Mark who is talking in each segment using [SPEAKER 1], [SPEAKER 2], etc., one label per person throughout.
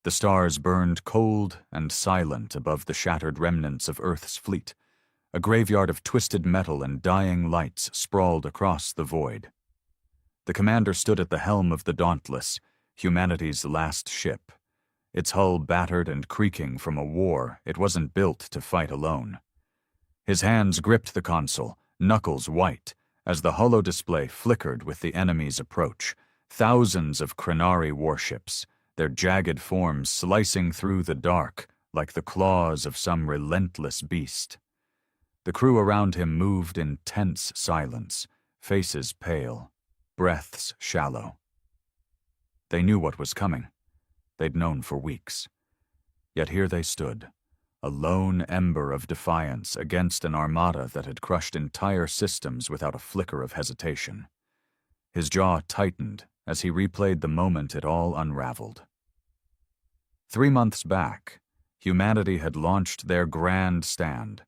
[SPEAKER 1] The stars burned cold and silent above the shattered remnants of Earth's fleet. A graveyard of twisted metal and dying lights sprawled across the void. The commander stood at the helm of the Dauntless, humanity's last ship, its hull battered and creaking from a war it wasn't built to fight alone. His hands gripped the console, knuckles white, as the holodisplay flickered with the enemy's approach. Thousands of Krenari warships, their jagged forms slicing through the dark like the claws of some relentless beast. The crew around him moved in tense silence, faces pale, breaths shallow. They knew what was coming. They'd known for weeks. Yet here they stood, a lone ember of defiance against an armada that had crushed entire systems without a flicker of hesitation. His jaw tightened as he replayed the moment it all unraveled. 3 months back, humanity had launched their grand stand.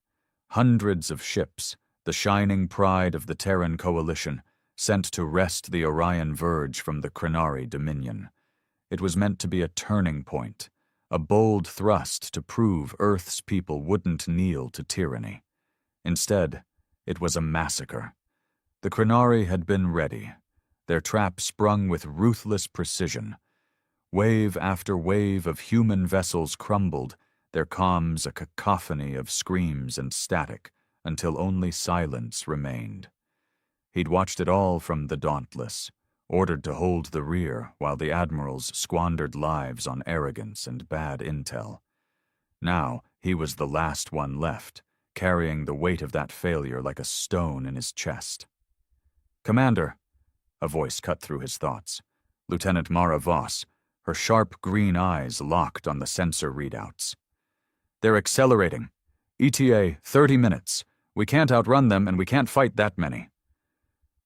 [SPEAKER 1] Hundreds of ships, the shining pride of the Terran coalition, sent to wrest the Orion Verge from the Krenari dominion. It was meant to be a turning point, a bold thrust to prove Earth's people wouldn't kneel to tyranny. Instead, it was a massacre. The Krenari had been ready, their trap sprung with ruthless precision. Wave after wave of human vessels crumbled, their comms a cacophony of screams and static, until only silence remained. He'd watched it all from the Dauntless, ordered to hold the rear while the admirals squandered lives on arrogance and bad intel. Now he was the last one left, carrying the weight of that failure like a stone in his chest. "Commander," a voice cut through his thoughts. Lieutenant Mara Voss, her sharp green eyes locked on the sensor readouts. "They're accelerating. ETA 30 minutes. We can't outrun them and we can't fight that many."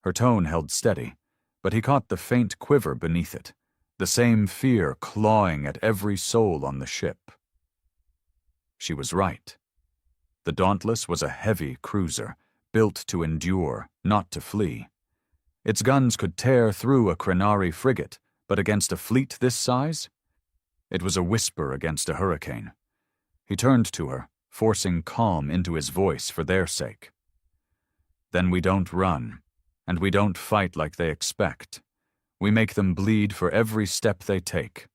[SPEAKER 1] Her tone held steady, but he caught the faint quiver beneath it, the same fear clawing at every soul on the ship. She was right. The Dauntless was a heavy cruiser, built to endure, not to flee. Its guns could tear through a Krenari frigate, but against a fleet this size? It was a whisper against a hurricane. He turned to her, forcing calm into his voice for their sake. "Then we don't run. And we don't fight like they expect. We make them bleed for every step they take."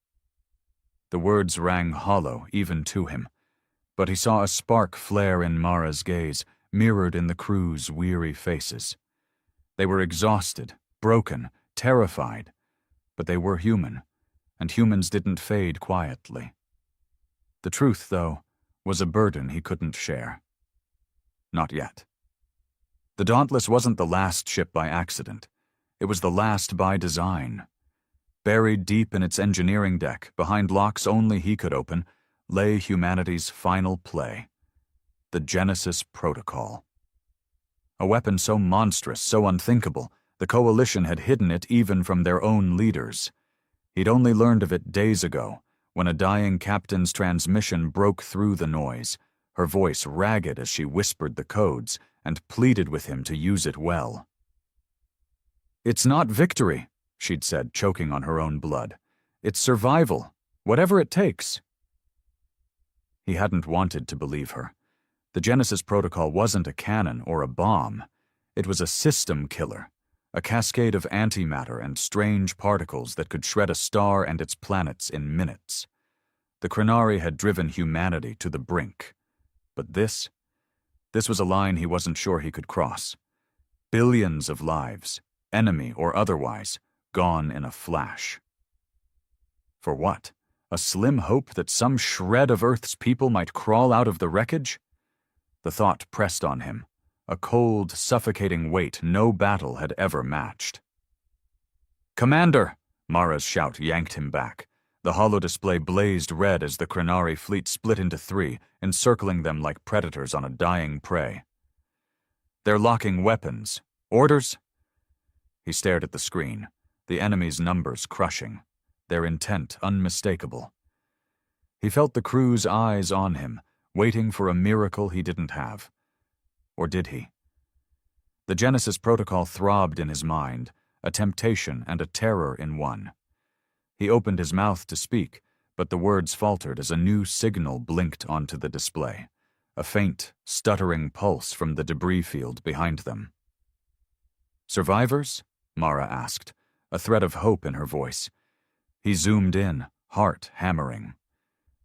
[SPEAKER 1] The words rang hollow even to him, but he saw a spark flare in Mara's gaze, mirrored in the crew's weary faces. They were exhausted, broken, terrified, but they were human, and humans didn't fade quietly. The truth, though, was a burden he couldn't share. Not yet. The Dauntless wasn't the last ship by accident. It was the last by design. Buried deep in its engineering deck, behind locks only he could open, lay humanity's final play. The Genesis Protocol. A weapon so monstrous, so unthinkable, the Coalition had hidden it even from their own leaders. He'd only learned of it days ago, when a dying captain's transmission broke through the noise, her voice ragged as she whispered the codes, and pleaded with him to use it well. "It's not victory," she'd said, choking on her own blood. "It's survival, whatever it takes." He hadn't wanted to believe her. The Genesis Protocol wasn't a cannon or a bomb. It was a system killer, a cascade of antimatter and strange particles that could shred a star and its planets in minutes. The Krenari had driven humanity to the brink. But this was a line he wasn't sure he could cross. Billions of lives, enemy or otherwise, gone in a flash. For what? A slim hope that some shred of Earth's people might crawl out of the wreckage? The thought pressed on him, a cold, suffocating weight no battle had ever matched. "Commander!" Mara's shout yanked him back. The holodisplay blazed red as the Krenari fleet split into 3, encircling them like predators on a dying prey. "They're locking weapons. Orders?" He stared at the screen, the enemy's numbers crushing, their intent unmistakable. He felt the crew's eyes on him, waiting for a miracle he didn't have. Or did he? The Genesis Protocol throbbed in his mind, a temptation and a terror in one. He opened his mouth to speak, but the words faltered as a new signal blinked onto the display, a faint, stuttering pulse from the debris field behind them. "Survivors?" Mara asked, a thread of hope in her voice. He zoomed in, heart hammering.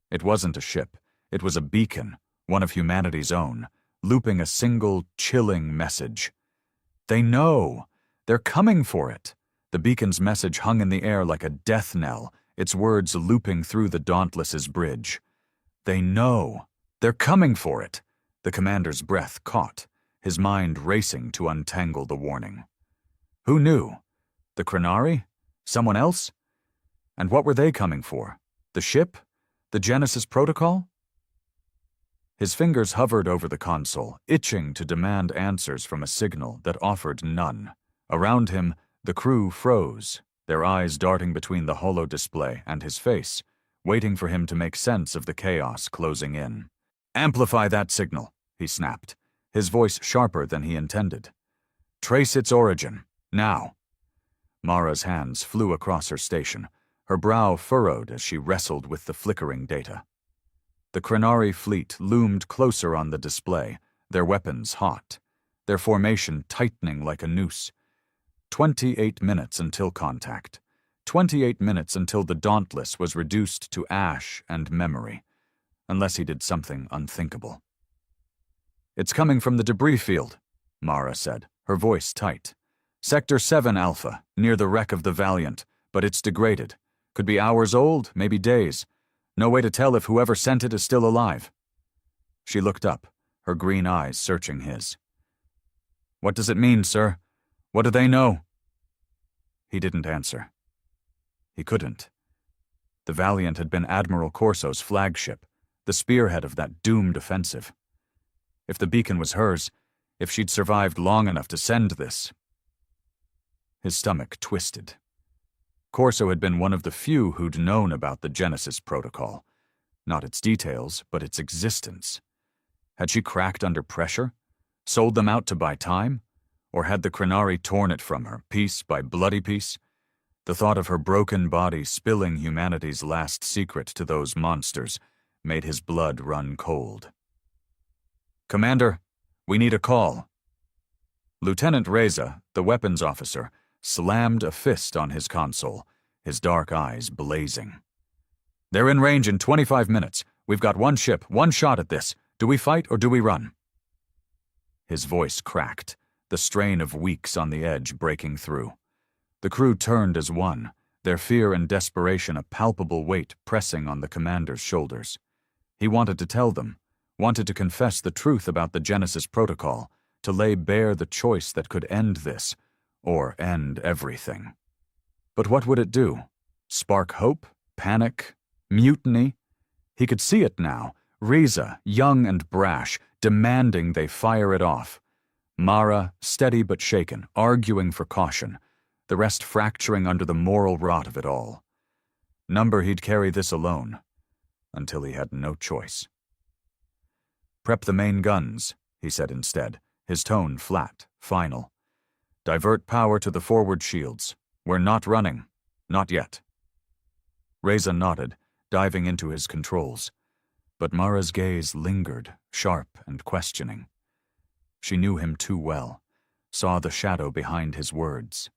[SPEAKER 1] It wasn't a ship. It was a beacon, one of humanity's own, looping a single, chilling message. "They know! They're coming for it!" The beacon's message hung in the air like a death knell, its words looping through the Dauntless's bridge. "They know! They're coming for it!" The commander's breath caught, his mind racing to untangle the warning. Who knew? The Krenari? Someone else? And what were they coming for? The ship? The Genesis Protocol? His fingers hovered over the console, itching to demand answers from a signal that offered none. Around him, the crew froze, their eyes darting between the holo display and his face, waiting for him to make sense of the chaos closing in. "Amplify that signal," he snapped, his voice sharper than he intended. "Trace its origin, now." Mara's hands flew across her station, her brow furrowed as she wrestled with the flickering data. The Krenari fleet loomed closer on the display, their weapons hot, their formation tightening like a noose. 28 minutes until contact. 28 minutes until the Dauntless was reduced to ash and memory, unless he did something unthinkable. "It's coming from the debris field," Mara said, her voice tight. "Sector 7 Alpha, near the wreck of the Valiant, but it's degraded. Could be hours old, maybe days. No way to tell if whoever sent it is still alive." She looked up, her green eyes searching his. "What does it mean, sir? What do they know?" He didn't answer. He couldn't. The Valiant had been Admiral Corso's flagship, the spearhead of that doomed offensive. If the beacon was hers, if she'd survived long enough to send this. His stomach twisted. Corso had been one of the few who'd known about the Genesis Protocol. Not its details, but its existence. Had she cracked under pressure? Sold them out to buy time? Or had the Krenari torn it from her, piece by bloody piece? The thought of her broken body spilling humanity's last secret to those monsters made his blood run cold. "Commander, we need a call." Lieutenant Reza, the weapons officer, slammed a fist on his console, his dark eyes blazing. "They're in range in 25 minutes. We've got one ship, one shot at this. Do we fight or do we run?" His voice cracked, the strain of weeks on the edge breaking through. The crew turned as one, their fear and desperation a palpable weight pressing on the commander's shoulders. He wanted to tell them, wanted to confess the truth about the Genesis Protocol, to lay bare the choice that could end this, or end everything. But what would it do? Spark hope? Panic? Mutiny? He could see it now, Reza, young and brash, demanding they fire it off. Mara, steady but shaken, arguing for caution, the rest fracturing under the moral rot of it all. Number he'd carry this alone, until he had no choice. "Prep the main guns," he said instead, his tone flat, final. "Divert power to the forward shields. We're not running. Not yet." Reza nodded, diving into his controls. But Mara's gaze lingered, sharp and questioning. She knew him too well, saw the shadow behind his words.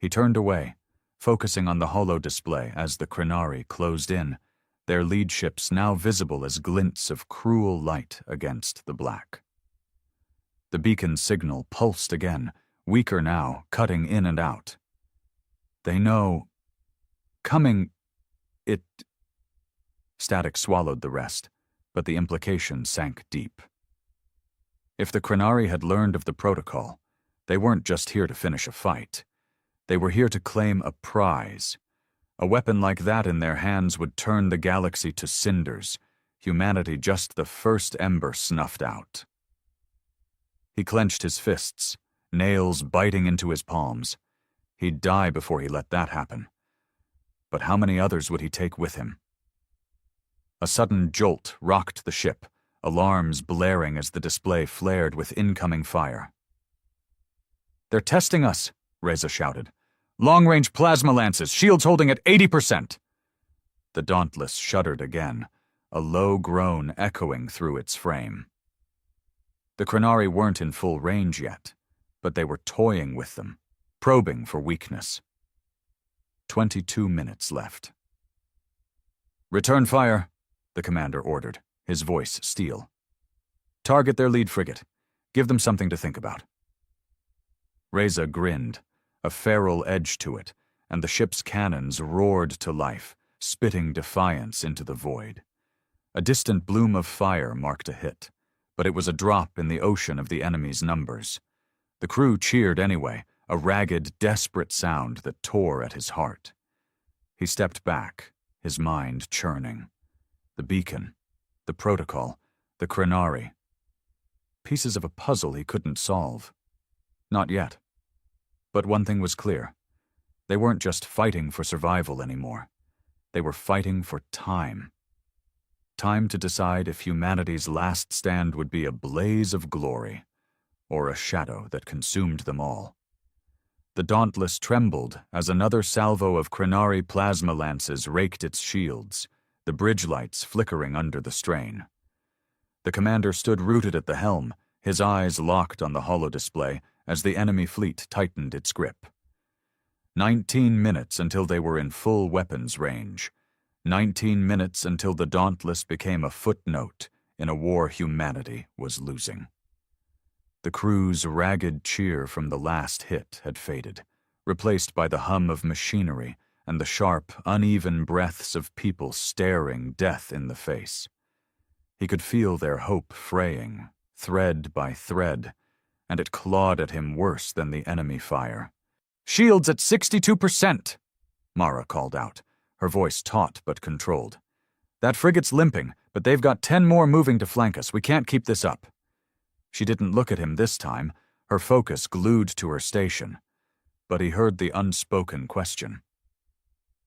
[SPEAKER 1] He turned away, focusing on the holo display as the Krenari closed in, their lead ships now visible as glints of cruel light against the black. The beacon's signal pulsed again, weaker now, cutting in and out. "They know. Coming. It." Static swallowed the rest, but the implication sank deep. If the Krenari had learned of the protocol, they weren't just here to finish a fight. They were here to claim a prize. A weapon like that in their hands would turn the galaxy to cinders, humanity just the first ember snuffed out. He clenched his fists, nails biting into his palms. He'd die before he let that happen. But how many others would he take with him? A sudden jolt rocked the ship, alarms blaring as the display flared with incoming fire. "They're testing us," Reza shouted. "Long-range plasma lances, shields holding at 80%. The Dauntless shuddered again, a low groan echoing through its frame. The Krenari weren't in full range yet, but they were toying with them, probing for weakness. 22 minutes left. "Return fire," the commander ordered, his voice steel. "Target their lead frigate. Give them something to think about." Reza grinned, a feral edge to it, and the ship's cannons roared to life, spitting defiance into the void. A distant bloom of fire marked a hit, but it was a drop in the ocean of the enemy's numbers. The crew cheered anyway, a ragged, desperate sound that tore at his heart. He stepped back, his mind churning. The beacon, the protocol, the Krenari. Pieces of a puzzle he couldn't solve. Not yet. But one thing was clear. They weren't just fighting for survival anymore. They were fighting for time. Time to decide if humanity's last stand would be a blaze of glory, or a shadow that consumed them all. The Dauntless trembled as another salvo of Krenari plasma lances raked its shields, the bridge lights flickering under the strain. The commander stood rooted at the helm, his eyes locked on the holodisplay as the enemy fleet tightened its grip. 19 minutes until they were in full weapons range. 19 minutes until the Dauntless became a footnote in a war humanity was losing. The crew's ragged cheer from the last hit had faded, replaced by the hum of machinery and the sharp, uneven breaths of people staring death in the face. He could feel their hope fraying, thread by thread, and it clawed at him worse than the enemy fire. "Shields at 62%, Mara called out, her voice taut but controlled. "That frigate's limping, but they've got 10 more moving to flank us. We can't keep this up." She didn't look at him this time, her focus glued to her station. But he heard the unspoken question.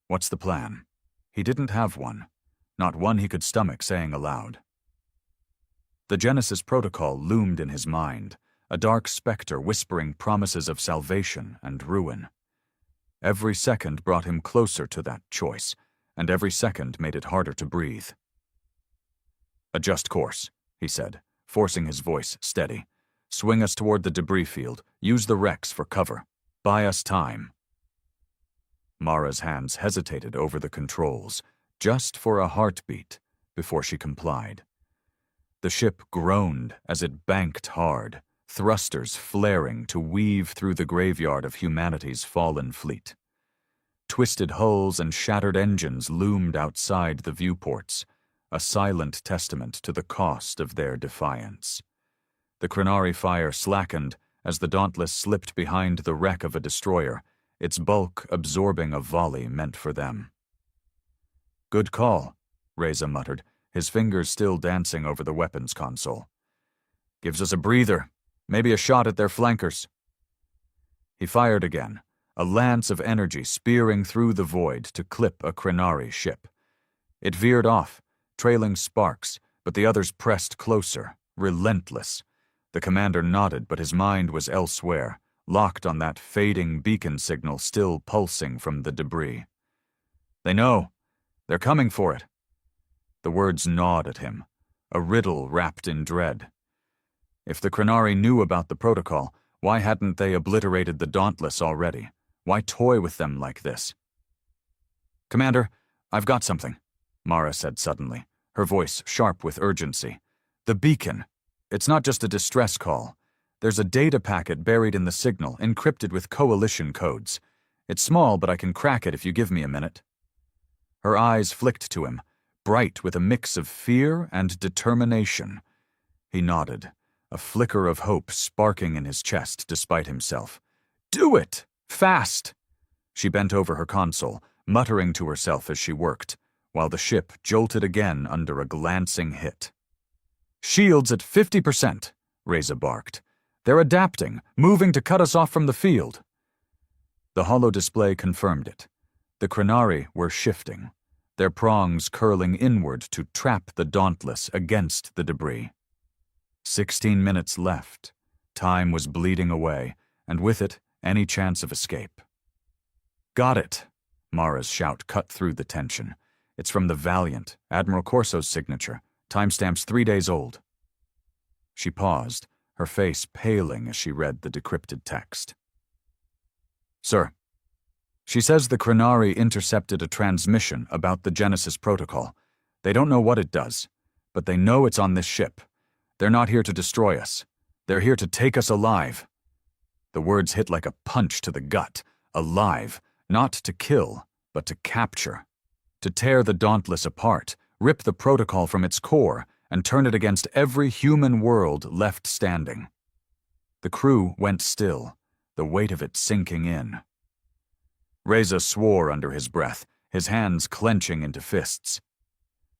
[SPEAKER 1] What's the plan? He didn't have one, not one he could stomach saying aloud. The Genesis protocol loomed in his mind, a dark specter whispering promises of salvation and ruin. Every second brought him closer to that choice, and every second made it harder to breathe. "Adjust course," he said, forcing his voice steady. "Swing us toward the debris field. Use the wrecks for cover. Buy us time." Mara's hands hesitated over the controls, just for a heartbeat, before she complied. The ship groaned as it banked hard, thrusters flaring to weave through the graveyard of humanity's fallen fleet. Twisted hulls and shattered engines loomed outside the viewports, a silent testament to the cost of their defiance. The Krenari fire slackened as the Dauntless slipped behind the wreck of a destroyer, its bulk absorbing a volley meant for them. "Good call," Reza muttered, his fingers still dancing over the weapons console. "Gives us a breather, maybe a shot at their flankers." He fired again, a lance of energy spearing through the void to clip a Krenari ship. It veered off, trailing sparks, but the others pressed closer, relentless. The commander nodded, but his mind was elsewhere, locked on that fading beacon signal still pulsing from the debris. "They know. They're coming for it." The words gnawed at him, a riddle wrapped in dread. If the Krenari knew about the protocol, why hadn't they obliterated the Dauntless already? Why toy with them like this? "Commander, I've got something," Mara said suddenly, her voice sharp with urgency. "The beacon. It's not just a distress call. There's a data packet buried in the signal, encrypted with coalition codes. It's small, but I can crack it if you give me a minute." Her eyes flicked to him, bright with a mix of fear and determination. He nodded, a flicker of hope sparking in his chest despite himself. "Do it! Fast!" She bent over her console, muttering to herself as she worked, while the ship jolted again under a glancing hit. "Shields at 50%, Reza barked. "They're adapting, moving to cut us off from the field." The holodisplay confirmed it. The Krenari were shifting, their prongs curling inward to trap the Dauntless against the debris. 16 minutes left. Time was bleeding away, and with it, any chance of escape. "Got it!" Mara's shout cut through the tension. It's from the Valiant, Admiral Corso's signature, timestamps 3 days old. She paused, her face paling as she read the decrypted text. Sir, she says the Krenari intercepted a transmission about the Genesis Protocol. They don't know what it does, but they know it's on this ship. They're not here to destroy us. They're here to take us alive. The words hit like a punch to the gut. Alive, not to kill, but to capture. To tear the Dauntless apart, rip the protocol from its core, and turn it against every human world left standing. The crew went still, the weight of it sinking in. Reza swore under his breath, his hands clenching into fists.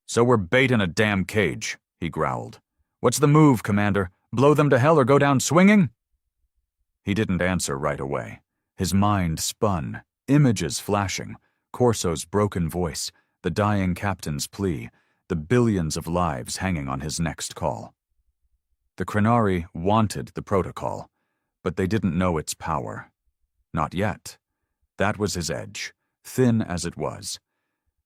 [SPEAKER 1] So we're bait in a damn cage, he growled. What's the move, Commander? Blow them to hell or go down swinging? He didn't answer right away. His mind spun, images flashing, Corso's broken voice, the dying captain's plea, the billions of lives hanging on his next call. The Krenari wanted the protocol, but they didn't know its power. Not yet. That was his edge, thin as it was.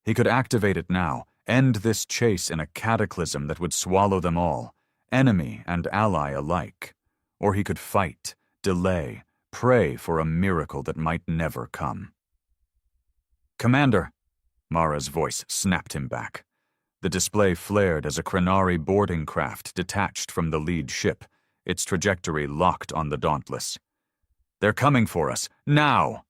[SPEAKER 1] He could activate it now, end this chase in a cataclysm that would swallow them all, enemy and ally alike. Or he could fight, delay, pray for a miracle that might never come. Commander, Mara's voice snapped him back. The display flared as a Krenari boarding craft detached from the lead ship, its trajectory locked on the Dauntless. They're coming for us, now!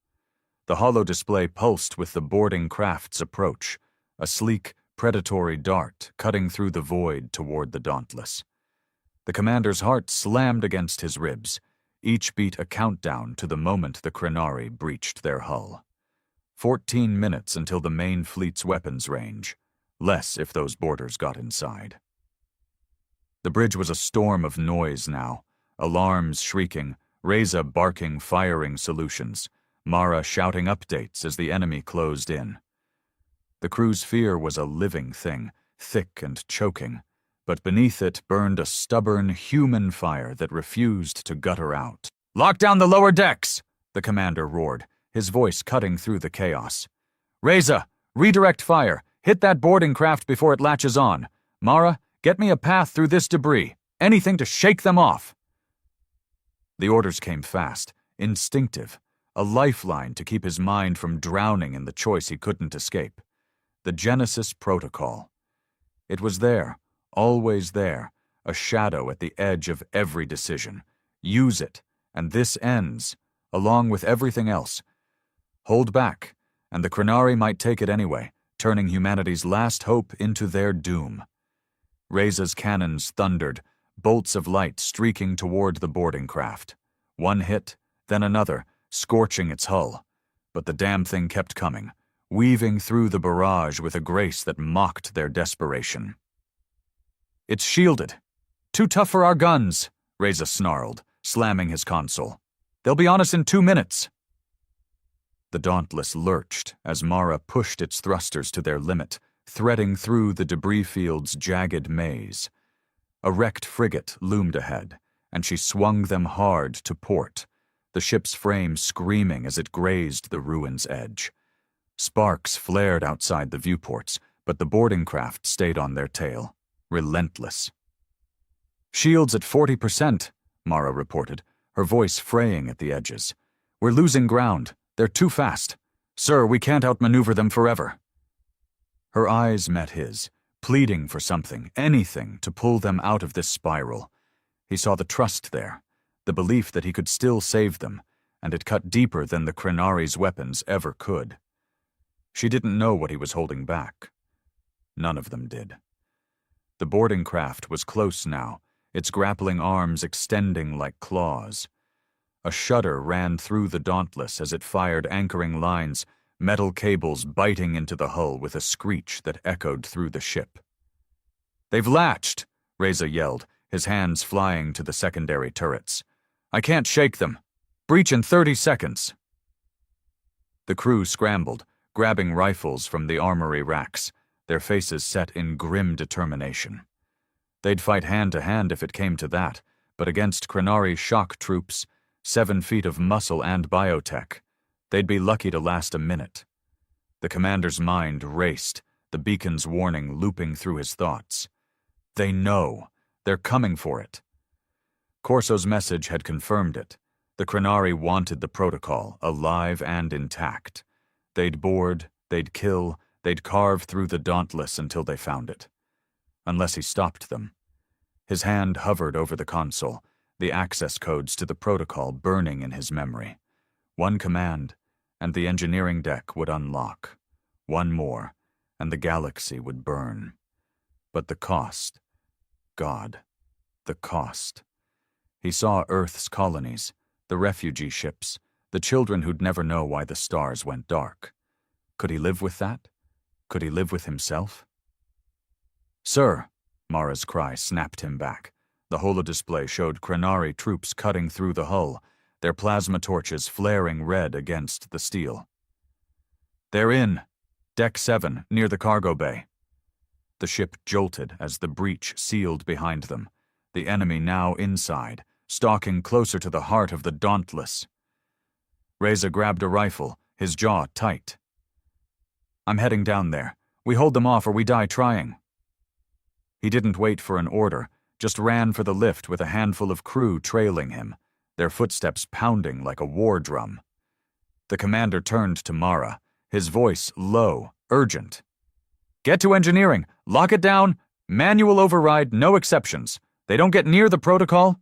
[SPEAKER 1] The hollow display pulsed with the boarding craft's approach, a sleek, predatory dart cutting through the void toward the Dauntless. The commander's heart slammed against his ribs, each beat a countdown to the moment the Krenari breached their hull. 14 minutes until the main fleet's weapons range, less if those boarders got inside. The bridge was a storm of noise now, alarms shrieking, Reza barking firing solutions, Mara shouting updates as the enemy closed in. The crew's fear was a living thing, thick and choking, but beneath it burned a stubborn human fire that refused to gutter out. "Lock down the lower decks!" the commander roared, his voice cutting through the chaos. "Reza, redirect fire. Hit that boarding craft before it latches on. Mara, get me a path through this debris. Anything to shake them off." The orders came fast, instinctive, a lifeline to keep his mind from drowning in the choice he couldn't escape. The Genesis Protocol. It was there, always there, a shadow at the edge of every decision. Use it, and this ends, along with everything else. Hold back, and the Krenari might take it anyway, turning humanity's last hope into their doom. Reza's cannons thundered, bolts of light streaking toward the boarding craft. One hit, then another, scorching its hull. But the damn thing kept coming, weaving through the barrage with a grace that mocked their desperation. "It's shielded. Too tough for our guns," Reza snarled, slamming his console. "They'll be on us in 2 minutes." The Dauntless lurched as Mara pushed its thrusters to their limit, threading through the debris field's jagged maze. A wrecked frigate loomed ahead, and she swung them hard to port, the ship's frame screaming as it grazed the ruin's edge. Sparks flared outside the viewports, but the boarding craft stayed on their tail, relentless. "Shields at 40%, Mara reported, her voice fraying at the edges. "We're losing ground. They're too fast. Sir, we can't outmaneuver them forever." Her eyes met his, pleading for something, anything, to pull them out of this spiral. He saw the trust there, the belief that he could still save them, and it cut deeper than the Krenari's weapons ever could. She didn't know what he was holding back. None of them did. The boarding craft was close now, its grappling arms extending like claws. A shudder ran through the Dauntless as it fired anchoring lines, metal cables biting into the hull with a screech that echoed through the ship. "They've latched," Reza yelled, his hands flying to the secondary turrets. "I can't shake them. Breach in 30 seconds." The crew scrambled, grabbing rifles from the armory racks, their faces set in grim determination. They'd fight hand-to-hand if it came to that, but against Krenari shock troops, 7 feet of muscle and biotech, they'd be lucky to last a minute. The commander's mind raced, the beacon's warning looping through his thoughts. They know. They're coming for it. Corso's message had confirmed it. The Krenari wanted the protocol, alive and intact. They'd board, they'd kill, they'd carve through the Dauntless until they found it. Unless he stopped them. His hand hovered over the console, the access codes to the protocol burning in his memory. One command, and the engineering deck would unlock. One more, and the galaxy would burn. But the cost. God, the cost. He saw Earth's colonies, the refugee ships, the children who'd never know why the stars went dark. Could he live with that? Could he live with himself? "Sir," Mara's cry snapped him back. The holodisplay showed Krenari troops cutting through the hull, their plasma torches flaring red against the steel. "They're in. Deck 7, near the cargo bay." The ship jolted as the breach sealed behind them, the enemy now inside, stalking closer to the heart of the Dauntless. Reza grabbed a rifle, his jaw tight. "I'm heading down there. We hold them off or we die trying." He didn't wait for an order, just ran for the lift with a handful of crew trailing him, their footsteps pounding like a war drum. The commander turned to Mara, his voice low, urgent. "Get to engineering! Lock it down! Manual override, no exceptions! They don't get near the protocol?"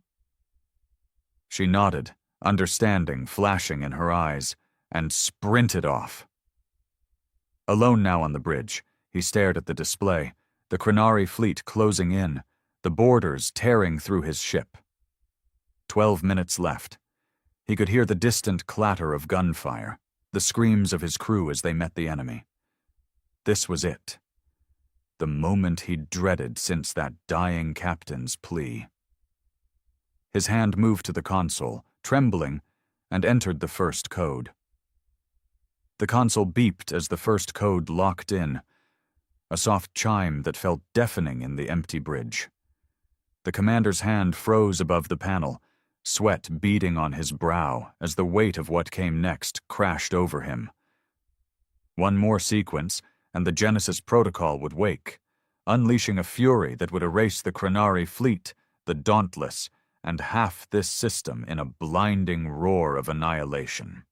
[SPEAKER 1] She nodded, understanding flashing in her eyes, and sprinted off. Alone now on the bridge, he stared at the display, the Krenari fleet closing in, the boarders tearing through his ship. 12 minutes left. He could hear the distant clatter of gunfire, the screams of his crew as they met the enemy. This was it. The moment he'd dreaded since that dying captain's plea. His hand moved to the console, trembling, and entered the first code. The console beeped as the first code locked in, a soft chime that felt deafening in the empty bridge. The commander's hand froze above the panel, sweat beading on his brow as the weight of what came next crashed over him. One more sequence, and the Genesis protocol would wake, unleashing a fury that would erase the Krenari fleet, the Dauntless, and half this system in a blinding roar of annihilation.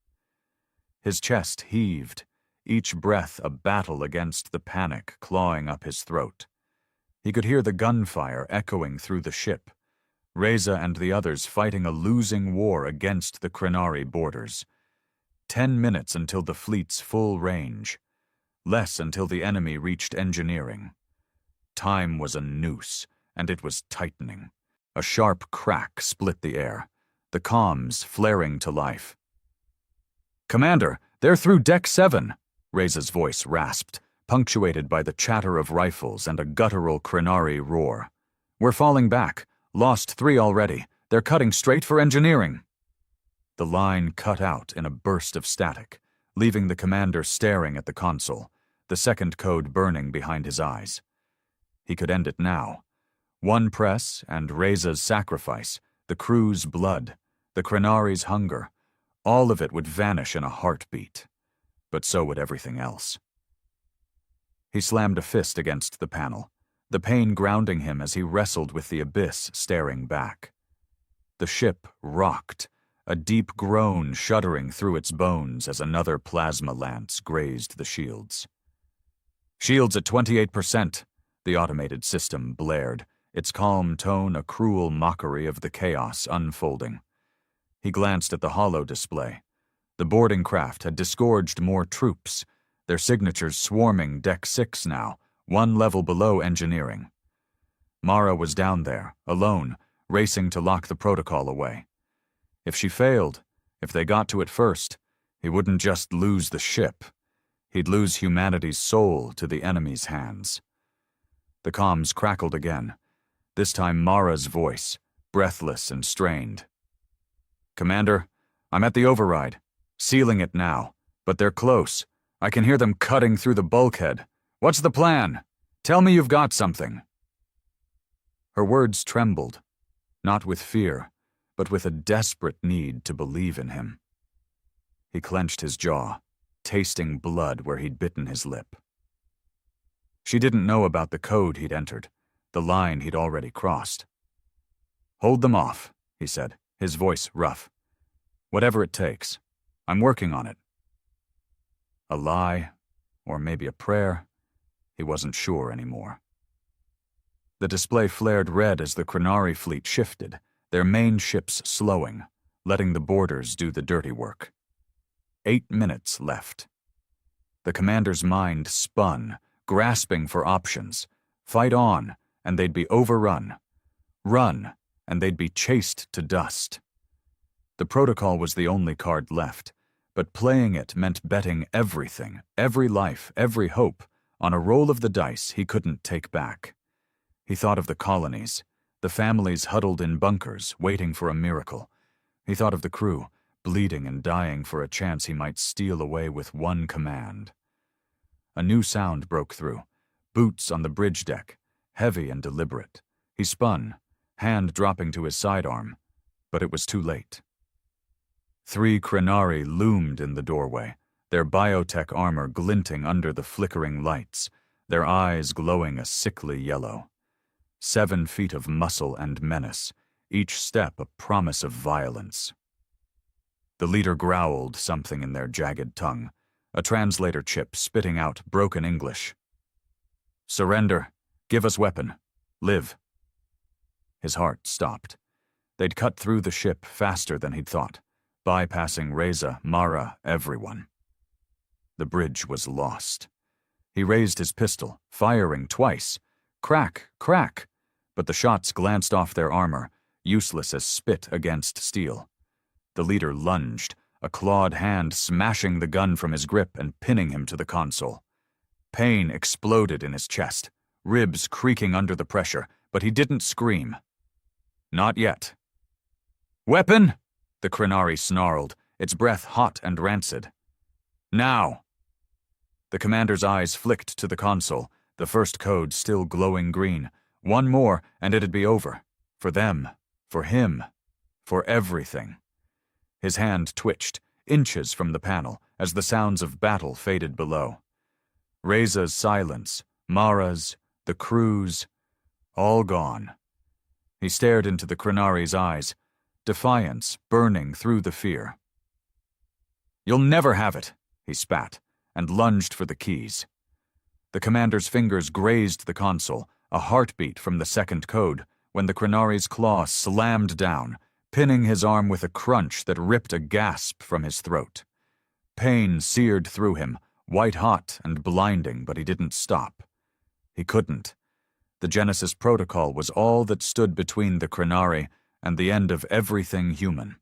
[SPEAKER 1] His chest heaved, each breath a battle against the panic clawing up his throat. He could hear the gunfire echoing through the ship, Reza and the others fighting a losing war against the Krenari borders. 10 minutes until the fleet's full range. Less until the enemy reached engineering. Time was a noose, and it was tightening. A sharp crack split the air, the comms flaring to life. "Commander, they're through Deck 7, Reza's voice rasped, punctuated by the chatter of rifles and a guttural Krenari roar. "We're falling back. Lost 3 already. They're cutting straight for engineering." The line cut out in a burst of static, leaving the commander staring at the console, the second code burning behind his eyes. He could end it now. One press and Reza's sacrifice, the crew's blood, the Krenari's hunger, all of it would vanish in a heartbeat. But so would everything else. He slammed a fist against the panel, the pain grounding him as he wrestled with the abyss staring back. The ship rocked, a deep groan shuddering through its bones as another plasma lance grazed the shields. "Shields at 28%, the automated system blared, its calm tone a cruel mockery of the chaos unfolding. He glanced at the holo display. The boarding craft had disgorged more troops, their signatures swarming Deck 6 now, 1 level below engineering. Mara was down there, alone, racing to lock the protocol away. If she failed, if they got to it first, he wouldn't just lose the ship. He'd lose humanity's soul to the enemy's hands. The comms crackled again, this time Mara's voice, breathless and strained. "Commander, I'm at the override, sealing it now, but they're close. I can hear them cutting through the bulkhead. What's the plan? Tell me you've got something." Her words trembled, not with fear, but with a desperate need to believe in him. He clenched his jaw, tasting blood where he'd bitten his lip. She didn't know about the code he'd entered, the line he'd already crossed. "Hold them off," he said, his voice rough. "Whatever it takes. I'm working on it." A lie, or maybe a prayer? He wasn't sure anymore. The display flared red as the Krenari fleet shifted, their main ships slowing, letting the boarders do the dirty work. 8 minutes left. The commander's mind spun, grasping for options. Fight on, and they'd be overrun. Run, and they'd be chased to dust. The protocol was the only card left, but playing it meant betting everything, every life, every hope, on a roll of the dice he couldn't take back. He thought of the colonies, the families huddled in bunkers, waiting for a miracle. He thought of the crew, bleeding and dying for a chance he might steal away with one command. A new sound broke through. Boots on the bridge deck, heavy and deliberate. He spun, hand dropping to his sidearm, but it was too late. 3 Krenari loomed in the doorway, their biotech armor glinting under the flickering lights, their eyes glowing a sickly yellow. 7 feet of muscle and menace, each step a promise of violence. The leader growled something in their jagged tongue, a translator chip spitting out broken English. "Surrender. Give us weapon. Live." His heart stopped. They'd cut through the ship faster than he'd thought, bypassing Reza, Mara, everyone. The bridge was lost. He raised his pistol, firing twice. Crack, crack! But the shots glanced off their armor, useless as spit against steel. The leader lunged, a clawed hand smashing the gun from his grip and pinning him to the console. Pain exploded in his chest, ribs creaking under the pressure, but he didn't scream. Not yet. "Weapon!" the Krenari snarled, its breath hot and rancid. "Now!" The commander's eyes flicked to the console, the first code still glowing green. One more, and it'd be over. For them. For him. For everything. His hand twitched, inches from the panel, as the sounds of battle faded below. Reza's silence, Mara's, the crew's, all gone. He stared into the Krenari's eyes, defiance burning through the fear. "You'll never have it," he spat, and lunged for the keys. The commander's fingers grazed the console, a heartbeat from the second code, when the Krenari's claw slammed down, pinning his arm with a crunch that ripped a gasp from his throat. Pain seared through him, white-hot and blinding, but he didn't stop. He couldn't. The Genesis Protocol was all that stood between the Krenari and the end of everything human.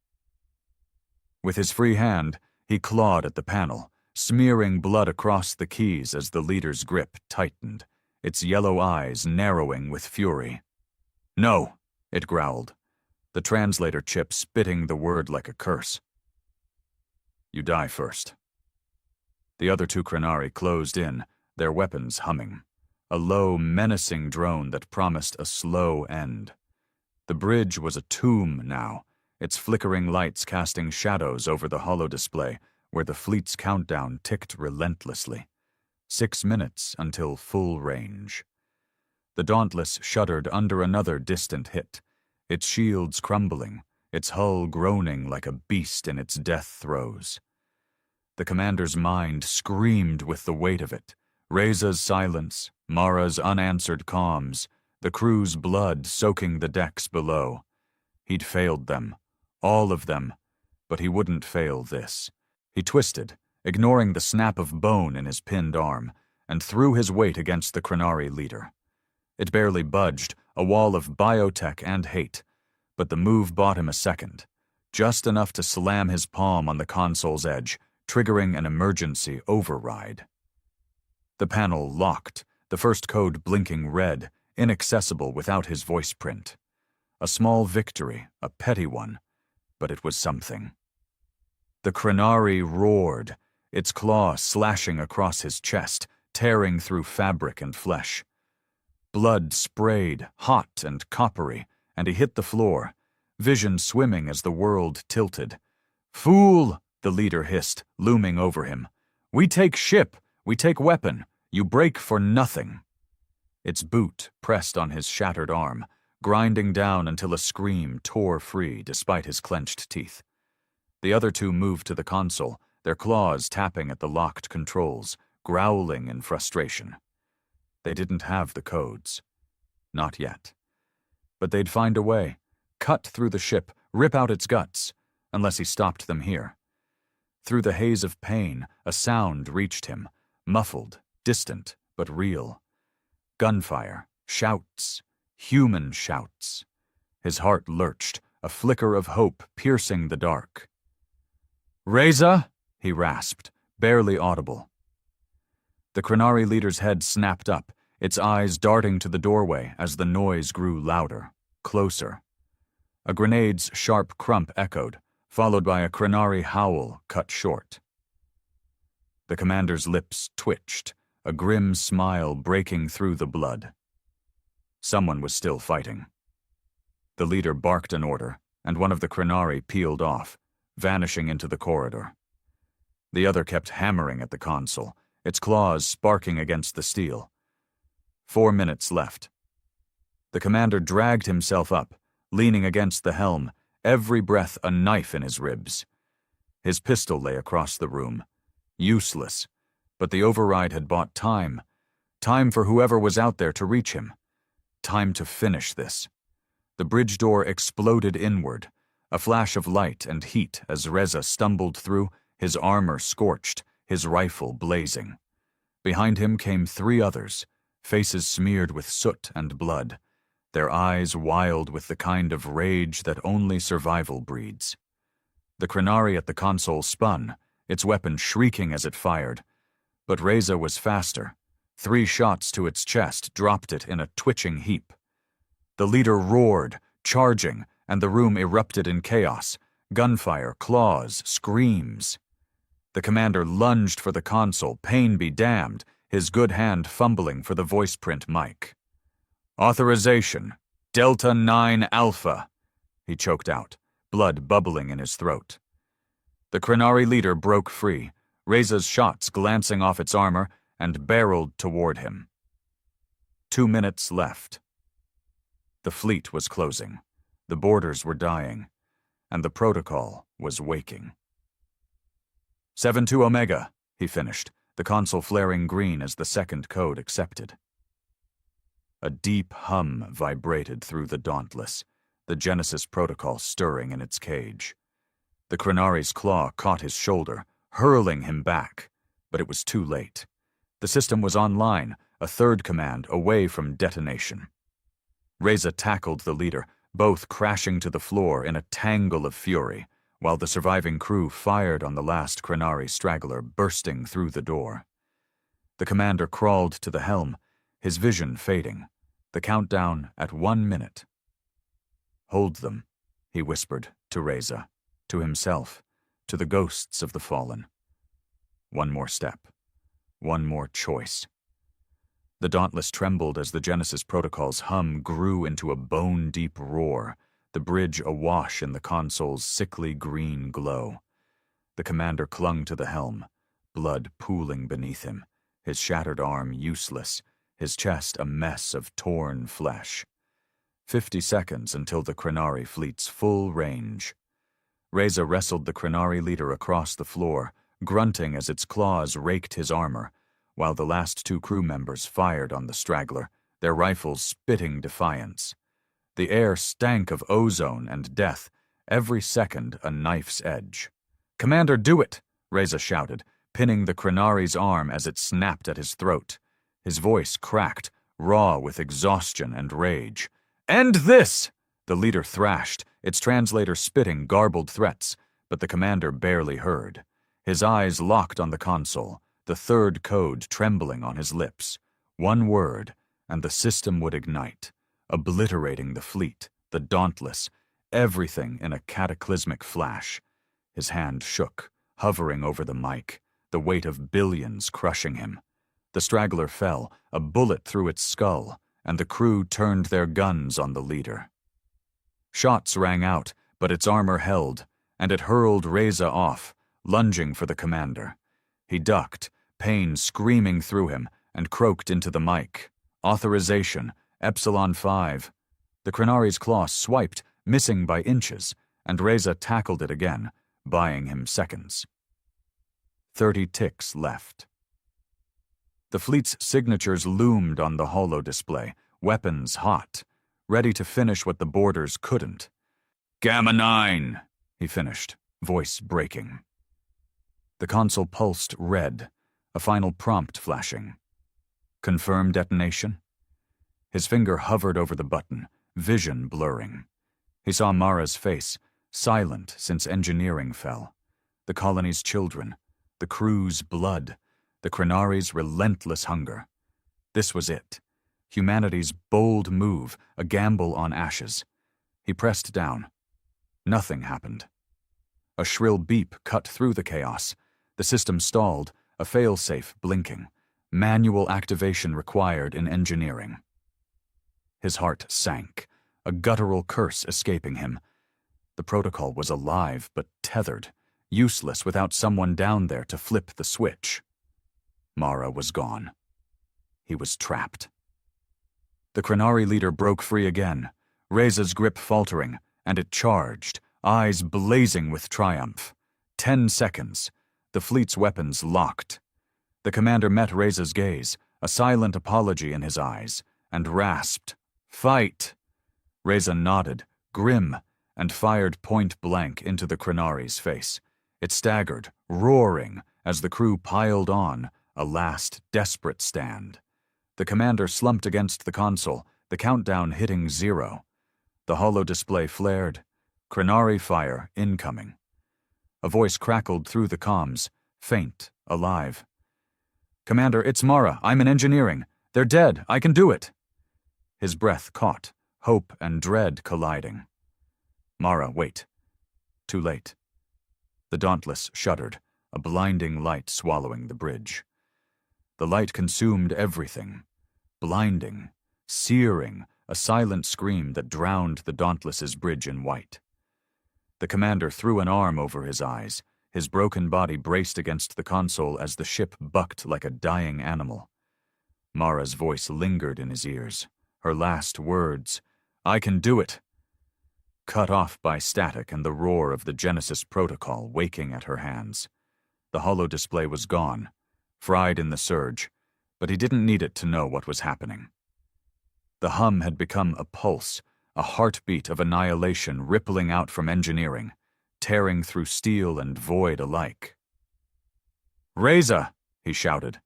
[SPEAKER 1] With his free hand, he clawed at the panel, smearing blood across the keys as the leader's grip tightened, its yellow eyes narrowing with fury. "No," it growled, the translator chip spitting the word like a curse. "You die first." The other 2 Krenari closed in, their weapons humming, a low, menacing drone that promised a slow end. The bridge was a tomb now, its flickering lights casting shadows over the holodisplay where the fleet's countdown ticked relentlessly. 6 minutes until full range. The Dauntless shuddered under another distant hit, its shields crumbling, its hull groaning like a beast in its death throes. The commander's mind screamed with the weight of it, Reza's silence, Mara's unanswered comms, the crew's blood soaking the decks below. He'd failed them, all of them, but he wouldn't fail this. He twisted, ignoring the snap of bone in his pinned arm, and threw his weight against the Krenari leader. It barely budged, a wall of biotech and hate, but the move bought him a second, just enough to slam his palm on the console's edge, triggering an emergency override. The panel locked, the first code blinking red, inaccessible without his voice print. A small victory, a petty one, but it was something. The Krenari roared, its claw slashing across his chest, tearing through fabric and flesh. Blood sprayed, hot and coppery, and he hit the floor, vision swimming as the world tilted. "Fool!" the leader hissed, looming over him. "We take ship, we take weapon, you break for nothing." its boot pressed on his shattered arm, grinding down until a scream tore free despite his clenched teeth. The other two moved to the console, their claws tapping at the locked controls, growling in frustration. They didn't have the codes. Not yet. But they'd find a way, cut through the ship, rip out its guts, unless he stopped them here. Through the haze of pain, a sound reached him, muffled, distant, but real. Gunfire, shouts, human shouts. His heart lurched, a flicker of hope piercing the dark. "Reza!" he rasped, barely audible. The Krenari leader's head snapped up, its eyes darting to the doorway as the noise grew louder, closer. A grenade's sharp crump echoed, followed by a Krenari howl cut short. The commander's lips twitched, a grim smile breaking through the blood. Someone was still fighting. The leader barked an order, and one of the Krenari peeled off, vanishing into the corridor. The other kept hammering at the console, its claws sparking against the steel. 4 minutes left. The commander dragged himself up, leaning against the helm, every breath a knife in his ribs. His pistol lay across the room. Useless, but the override had bought time. Time for whoever was out there to reach him. Time to finish this. The bridge door exploded inward, a flash of light and heat as Reza stumbled through, his armor scorched, his rifle blazing. Behind him came 3 others, faces smeared with soot and blood, their eyes wild with the kind of rage that only survival breeds. The Krenari at the console spun, its weapon shrieking as it fired. But Reza was faster. 3 shots to its chest dropped it in a twitching heap. The leader roared, charging, and the room erupted in chaos. Gunfire, claws, screams. The commander lunged for the console, pain be damned, his good hand fumbling for the voice print mic. "Authorization, Delta 9 Alpha," he choked out, blood bubbling in his throat. The Krenari leader broke free, Reza's shots glancing off its armor, and barreled toward him. 2 minutes left. The fleet was closing, the borders were dying, and the protocol was waking. 7-2 Omega, he finished, the console flaring green as the second code accepted. A deep hum vibrated through the Dauntless, the Genesis protocol stirring in its cage. The Krenari's claw caught his shoulder, hurling him back, but it was too late. The system was online, a third command away from detonation. Reza tackled the leader, both crashing to the floor in a tangle of fury, while the surviving crew fired on the last Krenari straggler bursting through the door. The commander crawled to the helm, his vision fading, the countdown at 1 minute. "Hold them," he whispered to Reza, to himself, to the ghosts of the fallen. One more step. One more choice. The Dauntless trembled as the Genesis protocol's hum grew into a bone-deep roar, the bridge awash in the console's sickly green glow. The commander clung to the helm, blood pooling beneath him, his shattered arm useless, his chest a mess of torn flesh. 50 seconds until the Krenari fleet's full range. Reza wrestled the Krenari leader across the floor, grunting as its claws raked his armor, while the last 2 crew members fired on the straggler, their rifles spitting defiance. The air stank of ozone and death, every second a knife's edge. "Commander, do it!" Reza shouted, pinning the Krenari's arm as it snapped at his throat. His voice cracked, raw with exhaustion and rage. "End this!" The leader thrashed, its translator spitting garbled threats, but the commander barely heard. His eyes locked on the console, the third code trembling on his lips. One word, and the system would ignite, obliterating the fleet, the Dauntless, everything in a cataclysmic flash. His hand shook, hovering over the mic, the weight of billions crushing him. The straggler fell, a bullet through its skull, and the crew turned their guns on the leader. Shots rang out, but its armor held, and it hurled Reza off, lunging for the commander. He ducked, pain screaming through him, and croaked into the mic. Authorization, Epsilon 5. The Krenari's claw swiped, missing by inches, and Reza tackled it again, buying him seconds. 30 ticks left. The fleet's signatures loomed on the holo display, weapons hot, ready to finish what the boarders couldn't. Gamma 9, he finished, voice breaking. The console pulsed red, a final prompt flashing. Confirm detonation? His finger hovered over the button, vision blurring. He saw Mara's face, silent since engineering fell. The colony's children, the crew's blood, the Krenari's relentless hunger. This was it. Humanity's bold move, a gamble on ashes. He pressed down. Nothing happened. A shrill beep cut through the chaos. The system stalled, a failsafe blinking. Manual activation required in engineering. His heart sank, a guttural curse escaping him. The protocol was alive but tethered, useless without someone down there to flip the switch. Mara was gone. He was trapped. The Krenari leader broke free again, Reza's grip faltering, and it charged, eyes blazing with triumph. 10 seconds. The fleet's weapons locked. The commander met Reza's gaze, a silent apology in his eyes, and rasped, "Fight!" Reza nodded, grim, and fired point-blank into the Krenari's face. It staggered, roaring, as the crew piled on, a last desperate stand. The commander slumped against the console, the countdown hitting 0. The holo display flared. Krenari fire incoming. A voice crackled through the comms, faint, alive. "Commander, it's Mara. I'm in engineering. They're dead. I can do it." His breath caught, hope and dread colliding. "Mara, wait." Too late. The Dauntless shuddered, a blinding light swallowing the bridge. The light consumed everything. Blinding, searing, a silent scream that drowned the Dauntless's bridge in white. The commander threw an arm over his eyes, his broken body braced against the console as the ship bucked like a dying animal. Mara's voice lingered in his ears, her last words, "I can do it," cut off by static and the roar of the Genesis protocol waking at her hands. The holo display was gone, fried in the surge, but he didn't need it to know what was happening. The hum had become a pulse, a heartbeat of annihilation rippling out from engineering, tearing through steel and void alike. "Reza!" he shouted,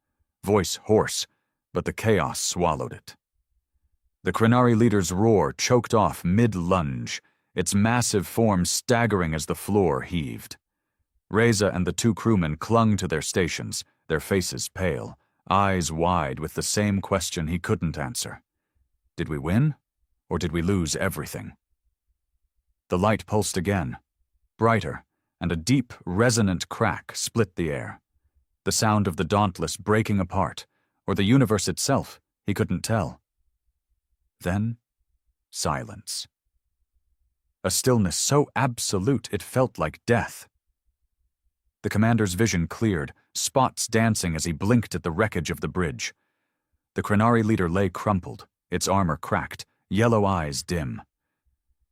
[SPEAKER 1] voice hoarse, but the chaos swallowed it. The Krenari leader's roar choked off mid-lunge, its massive form staggering as the floor heaved. Reza and the 2 crewmen clung to their stations, their faces pale, eyes wide with the same question he couldn't answer. Did we win, or did we lose everything? The light pulsed again, brighter, and a deep, resonant crack split the air. The sound of the Dauntless breaking apart, or the universe itself, he couldn't tell. Then, silence. A stillness so absolute it felt like death. The commander's vision cleared, spots dancing as he blinked at the wreckage of the bridge. The Krenari leader lay crumpled, its armor cracked, yellow eyes dim.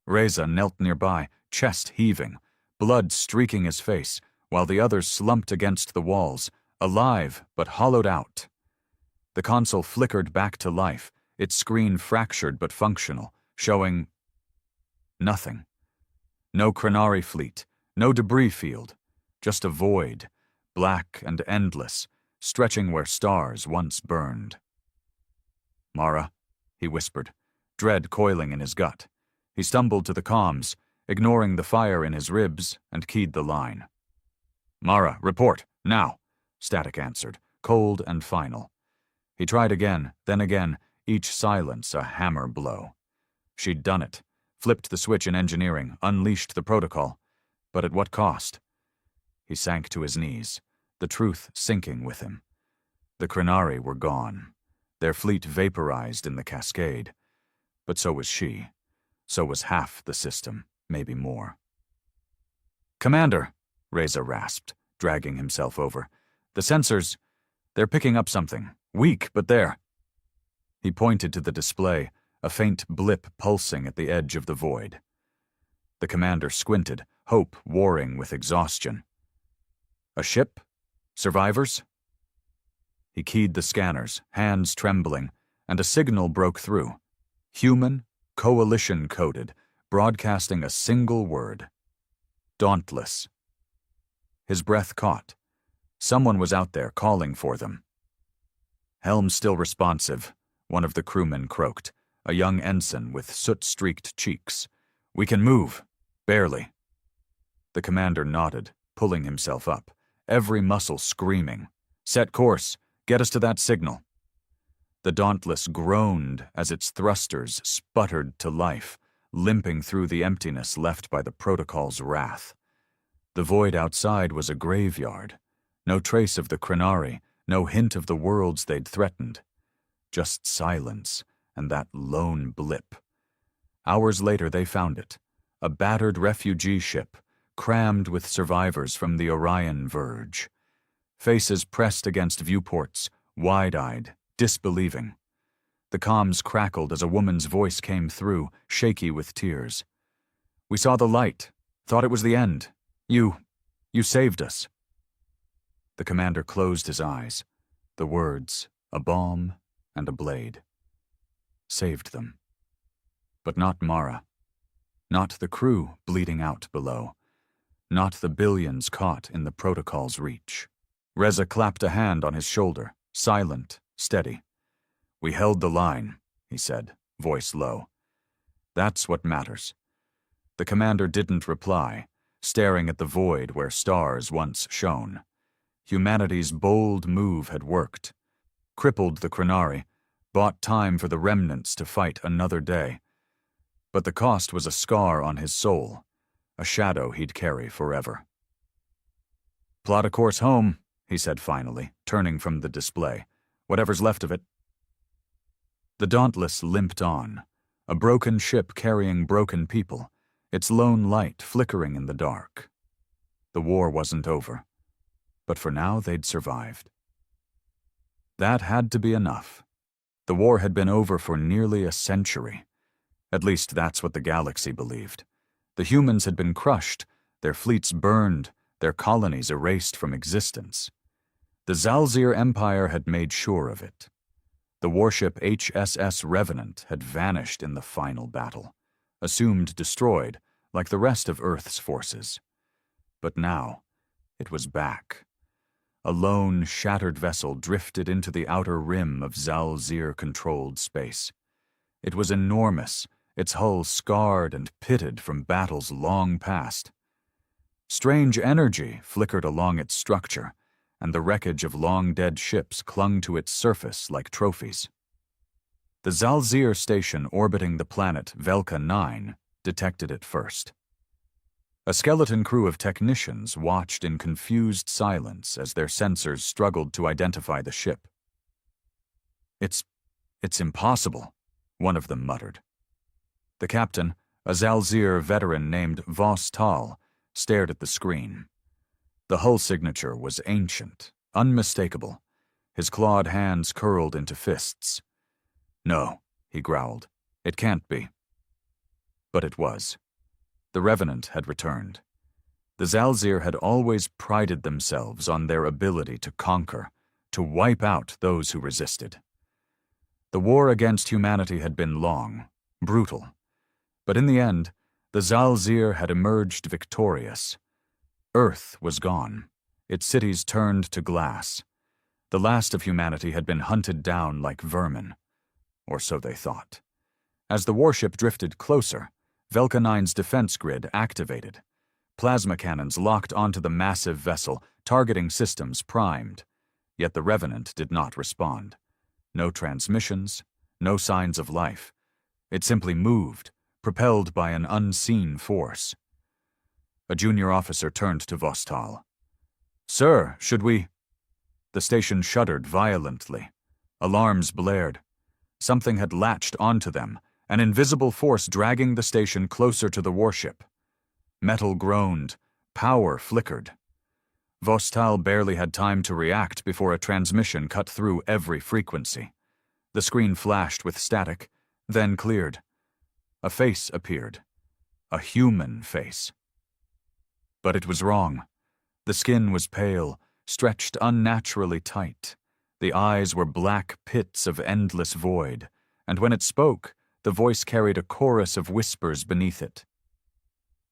[SPEAKER 1] Reza knelt nearby, chest heaving, blood streaking his face, while the others slumped against the walls, alive but hollowed out. The console flickered back to life, its screen fractured but functional, showing nothing. No Krenari fleet, no debris field, just a void, black and endless, stretching where stars once burned. "Mara," he whispered, dread coiling in his gut. He stumbled to the comms, ignoring the fire in his ribs, and keyed the line. "Mara, report, now," static answered, cold and final. He tried again, then again, each silence a hammer blow. She'd done it, flipped the switch in engineering, unleashed the protocol, but at what cost? He sank to his knees, the truth sinking with him. The Krenari were gone, their fleet vaporized in the cascade, but so was she. So was half the system, maybe more. "Commander," Reza rasped, dragging himself over. "The sensors, they're picking up something. Weak, but there." He pointed to the display, a faint blip pulsing at the edge of the void. The commander squinted, hope warring with exhaustion. A ship? Survivors? He keyed the scanners, hands trembling, and a signal broke through. Human, coalition-coded, broadcasting a single word. Dauntless. His breath caught. Someone was out there calling for them. "Helm still responsive," one of the crewmen croaked, a young ensign with soot-streaked cheeks. "We can move. Barely." The commander nodded, pulling himself up, every muscle screaming. "Set course. Get us to that signal." The Dauntless groaned as its thrusters sputtered to life, limping through the emptiness left by the protocol's wrath. The void outside was a graveyard. No trace of the Krenari, no hint of the worlds they'd threatened. Just silence and that lone blip. Hours later they found it, a battered refugee ship, crammed with survivors from the Orion Verge. Faces pressed against viewports, wide-eyed, disbelieving. The comms crackled as a woman's voice came through, shaky with tears. "We saw the light, thought it was the end. You saved us." The commander closed his eyes. The words, a balm and a blade. Saved them. But not Mara. Not the crew bleeding out below. Not the billions caught in the protocol's reach. Reza clapped a hand on his shoulder, silent, steady. "We held the line," he said, voice low. "That's what matters." The commander didn't reply, staring at the void where stars once shone. Humanity's bold move had worked. Crippled the Krenari, bought time for the remnants to fight another day. But the cost was a scar on his soul, a shadow he'd carry forever. "Plot a course home," he said finally, turning from the display. "Whatever's left of it." The Dauntless limped on, a broken ship carrying broken people, its lone light flickering in the dark. The war wasn't over, but for now they'd survived. That had to be enough. The war had been over for nearly a century. At least that's what the galaxy believed. The humans had been crushed, their fleets burned, their colonies erased from existence. The Zalzir Empire had made sure of it. The warship HSS Revenant had vanished in the final battle, assumed destroyed, like the rest of Earth's forces. But now, it was back. A lone, shattered vessel drifted into the outer rim of Zalzir-controlled space. It was enormous, its hull scarred and pitted from battles long past. Strange energy flickered along its structure, and the wreckage of long-dead ships clung to its surface like trophies. The Zalzir station orbiting the planet Velka 9 detected it first. A skeleton crew of technicians watched in confused silence as their sensors struggled to identify the ship. It's impossible," one of them muttered. The captain, a Zalzir veteran named Vos Tal, stared at the screen. The hull signature was ancient, unmistakable. His clawed hands curled into fists. "No," he growled. "It can't be." But it was. The Revenant had returned. The Zalzir had always prided themselves on their ability to conquer, to wipe out those who resisted. The war against humanity had been long, brutal. But in the end, the Zalzir had emerged victorious. Earth was gone, its cities turned to glass. The last of humanity had been hunted down like vermin. Or so they thought. As the warship drifted closer, Velka 9's defense grid activated. Plasma cannons locked onto the massive vessel, targeting systems primed. Yet the Revenant did not respond. No transmissions, no signs of life. It simply moved, propelled by an unseen force. A junior officer turned to Vostal. "Sir, should we—" The station shuddered violently. Alarms blared. Something had latched onto them, an invisible force dragging the station closer to the warship. Metal groaned, power flickered. Vostal barely had time to react before a transmission cut through every frequency. The screen flashed with static, then cleared. A face appeared. A human face. But it was wrong. The skin was pale, stretched unnaturally tight. The eyes were black pits of endless void, and when it spoke, the voice carried a chorus of whispers beneath it.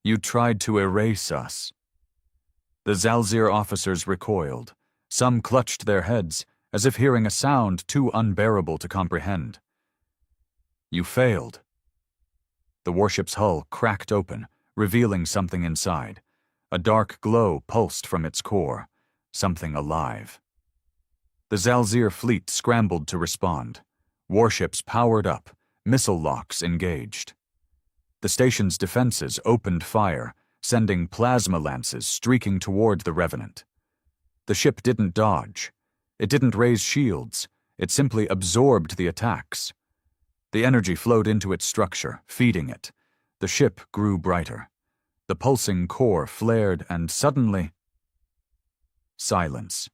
[SPEAKER 1] "You tried to erase us." The Zalzir officers recoiled. Some clutched their heads, as if hearing a sound too unbearable to comprehend. "You failed." The warship's hull cracked open, revealing something inside. A dark glow pulsed from its core, something alive. The Zalzir fleet scrambled to respond. Warships powered up, missile locks engaged. The station's defenses opened fire, sending plasma lances streaking toward the Revenant. The ship didn't dodge. It didn't raise shields. It simply absorbed the attacks. The energy flowed into its structure, feeding it. The ship grew brighter. The pulsing core flared, and suddenly... silence.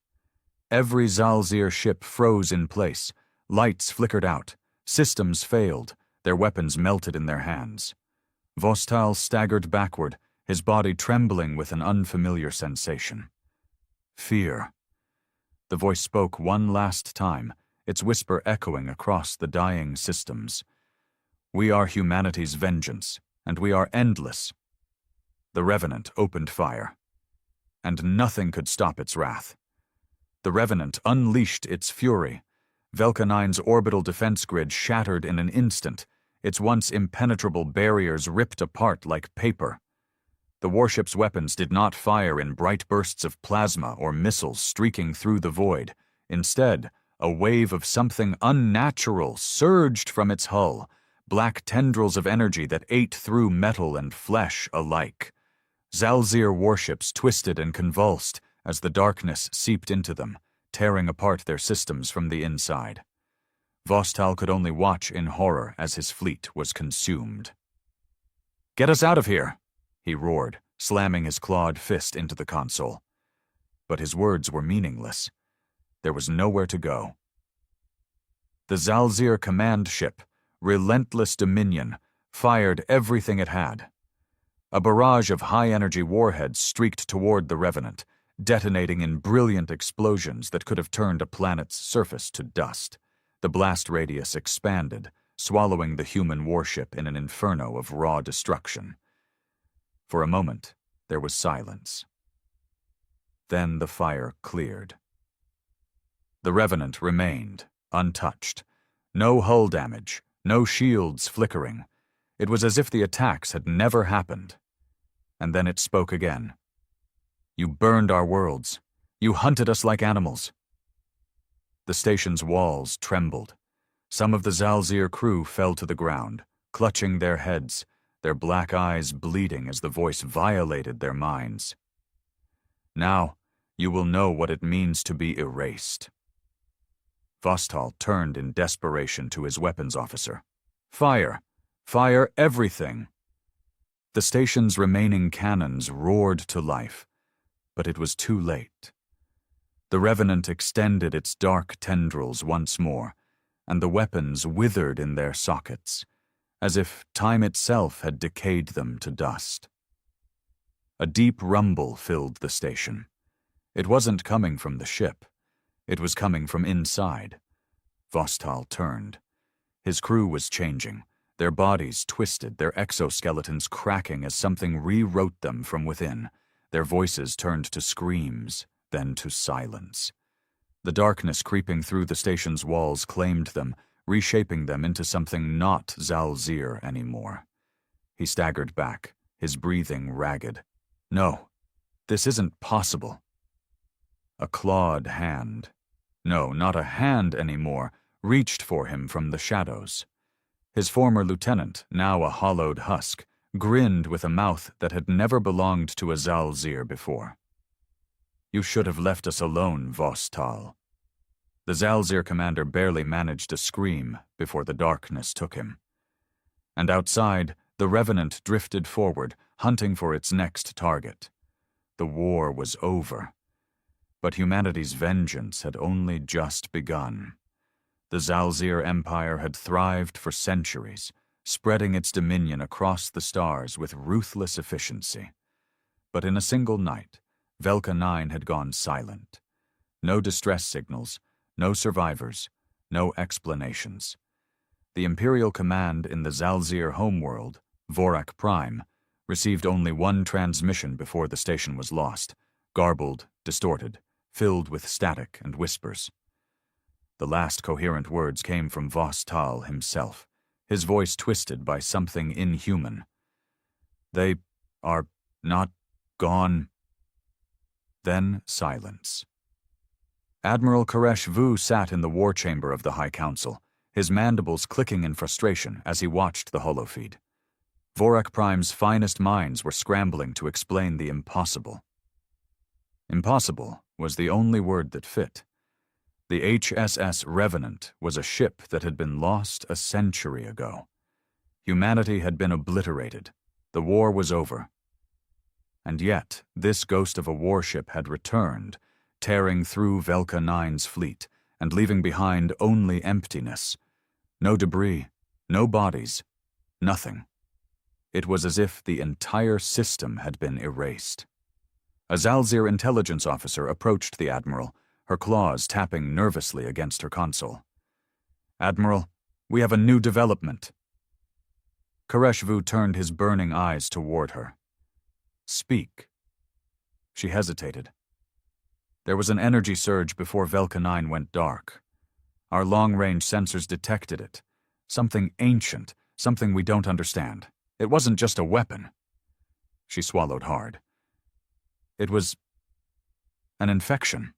[SPEAKER 1] Every Zalzir ship froze in place. Lights flickered out. Systems failed. Their weapons melted in their hands. Vostal staggered backward, his body trembling with an unfamiliar sensation. Fear. The voice spoke one last time, its whisper echoing across the dying systems. "We are humanity's vengeance, and we are endless." The Revenant opened fire, and nothing could stop its wrath. The Revenant unleashed its fury. Velka-9's orbital defense grid shattered in an instant, its once impenetrable barriers ripped apart like paper. The warship's weapons did not fire in bright bursts of plasma or missiles streaking through the void. Instead, a wave of something unnatural surged from its hull, black tendrils of energy that ate through metal and flesh alike. Zalzir warships twisted and convulsed as the darkness seeped into them, tearing apart their systems from the inside. Vostal could only watch in horror as his fleet was consumed. "Get us out of here!" he roared, slamming his clawed fist into the console. But his words were meaningless. There was nowhere to go. The Zalzir command ship, Relentless Dominion, fired everything it had. A barrage of high-energy warheads streaked toward the Revenant, detonating in brilliant explosions that could have turned a planet's surface to dust. The blast radius expanded, swallowing the human warship in an inferno of raw destruction. For a moment, there was silence. Then the fire cleared. The Revenant remained, untouched. No hull damage, no shields flickering. It was as if the attacks had never happened. And then it spoke again. "You burned our worlds. You hunted us like animals." The station's walls trembled. Some of the Zalzir crew fell to the ground, clutching their heads, their black eyes bleeding as the voice violated their minds. "Now, you will know what it means to be erased." Vostal turned in desperation to his weapons officer. "Fire! Fire everything!" The station's remaining cannons roared to life, but it was too late. The Revenant extended its dark tendrils once more, and the weapons withered in their sockets, as if time itself had decayed them to dust. A deep rumble filled the station. It wasn't coming from the ship. It was coming from inside. Vostal turned. His crew was changing, their bodies twisted, their exoskeletons cracking as something rewrote them from within. Their voices turned to screams, then to silence. The darkness creeping through the station's walls claimed them, reshaping them into something not Zalzir anymore. He staggered back, his breathing ragged. "No, this isn't possible." A clawed hand, no, not a hand anymore, reached for him from the shadows. His former lieutenant, now a hollowed husk, grinned with a mouth that had never belonged to a Zalzir before. "You should have left us alone, Vostal." The Zalzir commander barely managed a scream before the darkness took him. And outside, the Revenant drifted forward, hunting for its next target. The war was over. But humanity's vengeance had only just begun. The Zalzir Empire had thrived for centuries, spreading its dominion across the stars with ruthless efficiency. But in a single night, Velka 9 had gone silent. No distress signals, no survivors, no explanations. The Imperial command in the Zalzir homeworld, Vorak Prime, received only one transmission before the station was lost, garbled, distorted, filled with static and whispers. The last coherent words came from Vostal himself, his voice twisted by something inhuman. "They are not gone." Then silence. Admiral Koresh Vu sat in the war chamber of the High Council, his mandibles clicking in frustration as he watched the holofeed. Vorak Prime's finest minds were scrambling to explain the impossible. Impossible was the only word that fit. The HSS Revenant was a ship that had been lost a century ago. Humanity had been obliterated. The war was over. And yet, this ghost of a warship had returned, tearing through Velka 9's fleet and leaving behind only emptiness. No debris, no bodies, nothing. It was as if the entire system had been erased. A Zalzir intelligence officer approached the Admiral, her claws tapping nervously against her console. "Admiral, we have a new development." Koresh Vu turned his burning eyes toward her. "Speak." She hesitated. There was an energy surge before Velka 9 went dark. Our long-range sensors detected it. Something ancient, something we don't understand. It wasn't just a weapon. She swallowed hard. It was an infection.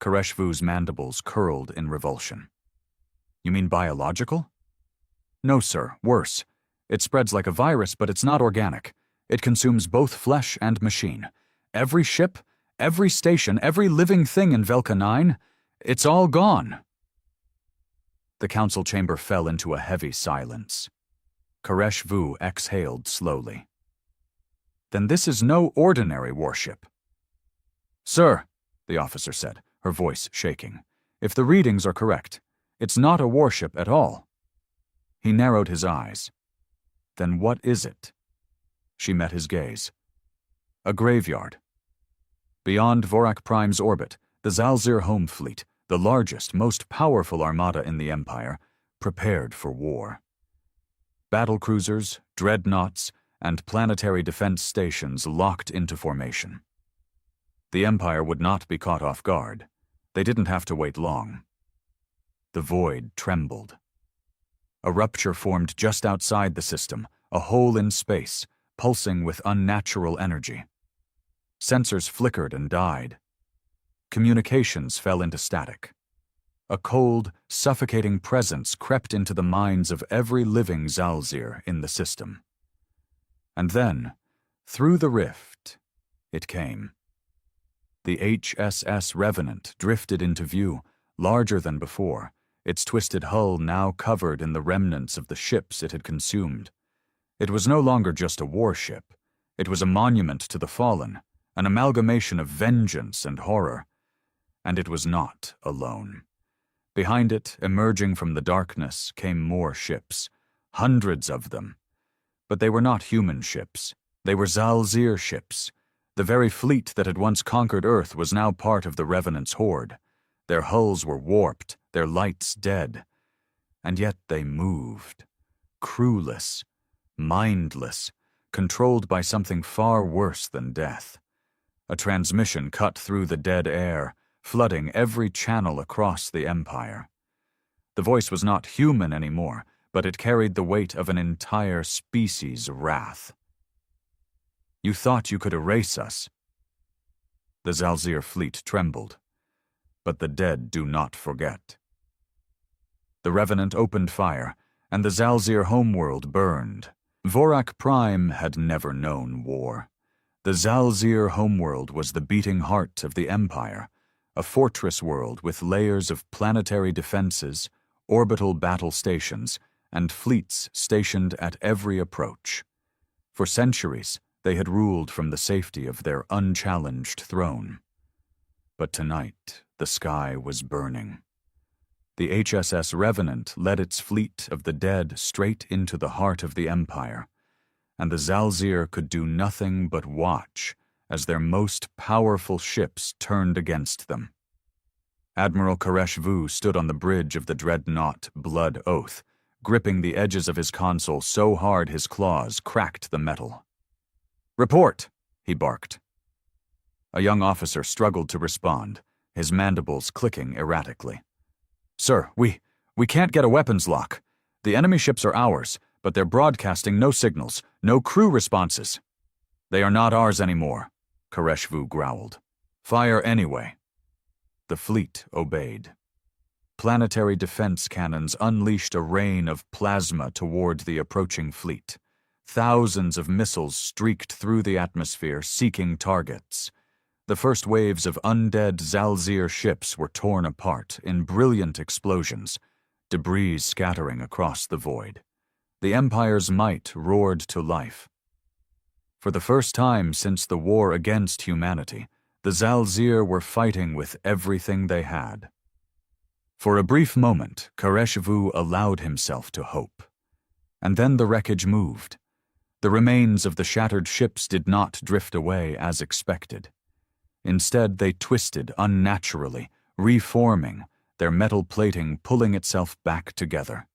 [SPEAKER 1] Koresh Vu's mandibles curled in revulsion. "You mean biological?" "No, sir, worse. It spreads like a virus, but it's not organic. It consumes both flesh and machine. Every ship, every station, every living thing in Velka 9, it's all gone." The council chamber fell into a heavy silence. Koresh Vu exhaled slowly. "Then this is no ordinary warship." "Sir," the officer said, her voice shaking, "if the readings are correct, it's not a warship at all." He narrowed his eyes. "Then what is it?" She met his gaze. "A graveyard." Beyond Vorak Prime's orbit, the Zalzir home fleet, the largest, most powerful armada in the Empire, prepared for war. Battlecruisers, dreadnoughts, and planetary defense stations locked into formation. The Empire would not be caught off guard. They didn't have to wait long. The void trembled. A rupture formed just outside the system, a hole in space, pulsing with unnatural energy. Sensors flickered and died. Communications fell into static. A cold, suffocating presence crept into the minds of every living Zalzir in the system. And then, through the rift, it came. The HSS Revenant drifted into view, larger than before, its twisted hull now covered in the remnants of the ships it had consumed. It was no longer just a warship. It was a monument to the fallen, an amalgamation of vengeance and horror. And it was not alone. Behind it, emerging from the darkness, came more ships, hundreds of them. But they were not human ships. They were Zalzir ships. The very fleet that had once conquered Earth was now part of the Revenant's horde. Their hulls were warped, their lights dead. And yet they moved, crewless, mindless, controlled by something far worse than death. A transmission cut through the dead air, flooding every channel across the Empire. The voice was not human anymore, but it carried the weight of an entire species' wrath. "You thought you could erase us." The Zalzir fleet trembled. But the dead do not forget. The Revenant opened fire, and the Zalzir homeworld burned. Vorak Prime had never known war. The Zalzir homeworld was the beating heart of the Empire, a fortress world with layers of planetary defenses, orbital battle stations, and fleets stationed at every approach. For centuries, they had ruled from the safety of their unchallenged throne. But tonight, the sky was burning. The HSS Revenant led its fleet of the dead straight into the heart of the Empire, and the Zalzir could do nothing but watch as their most powerful ships turned against them. Admiral Koresh Vu stood on the bridge of the Dreadnought Blood Oath, gripping the edges of his console so hard his claws cracked the metal. "Report!" he barked. A young officer struggled to respond, his mandibles clicking erratically. "Sir, we can't get a weapons lock. The enemy ships are ours, but they're broadcasting no signals, no crew responses." "They are not ours anymore," Koresh Vu growled. "Fire anyway." The fleet obeyed. Planetary defense cannons unleashed a rain of plasma toward the approaching fleet. Thousands of missiles streaked through the atmosphere, seeking targets. The first waves of undead Zalzir ships were torn apart in brilliant explosions, debris scattering across the void. The Empire's might roared to life. For the first time since the war against humanity, the Zalzir were fighting with everything they had. For a brief moment, Koresh Vu allowed himself to hope. And then the wreckage moved. The remains of the shattered ships did not drift away as expected. Instead, they twisted unnaturally, reforming, their metal plating pulling itself back together.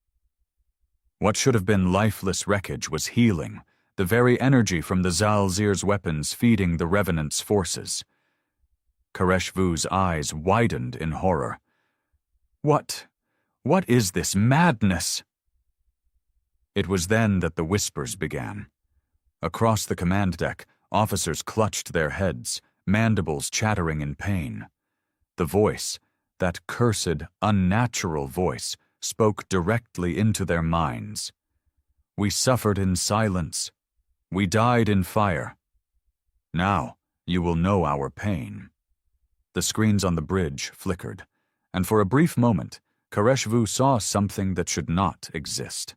[SPEAKER 1] What should have been lifeless wreckage was healing, the very energy from the Zalzir's weapons feeding the Revenant's forces. Koresh Vu's eyes widened in horror. What is this madness?" It was then that the whispers began. Across the command deck, officers clutched their heads, mandibles chattering in pain. The voice, that cursed, unnatural voice, spoke directly into their minds. "We suffered in silence. We died in fire. Now you will know our pain." The screens on the bridge flickered, and for a brief moment, Koresh Vu saw something that should not exist.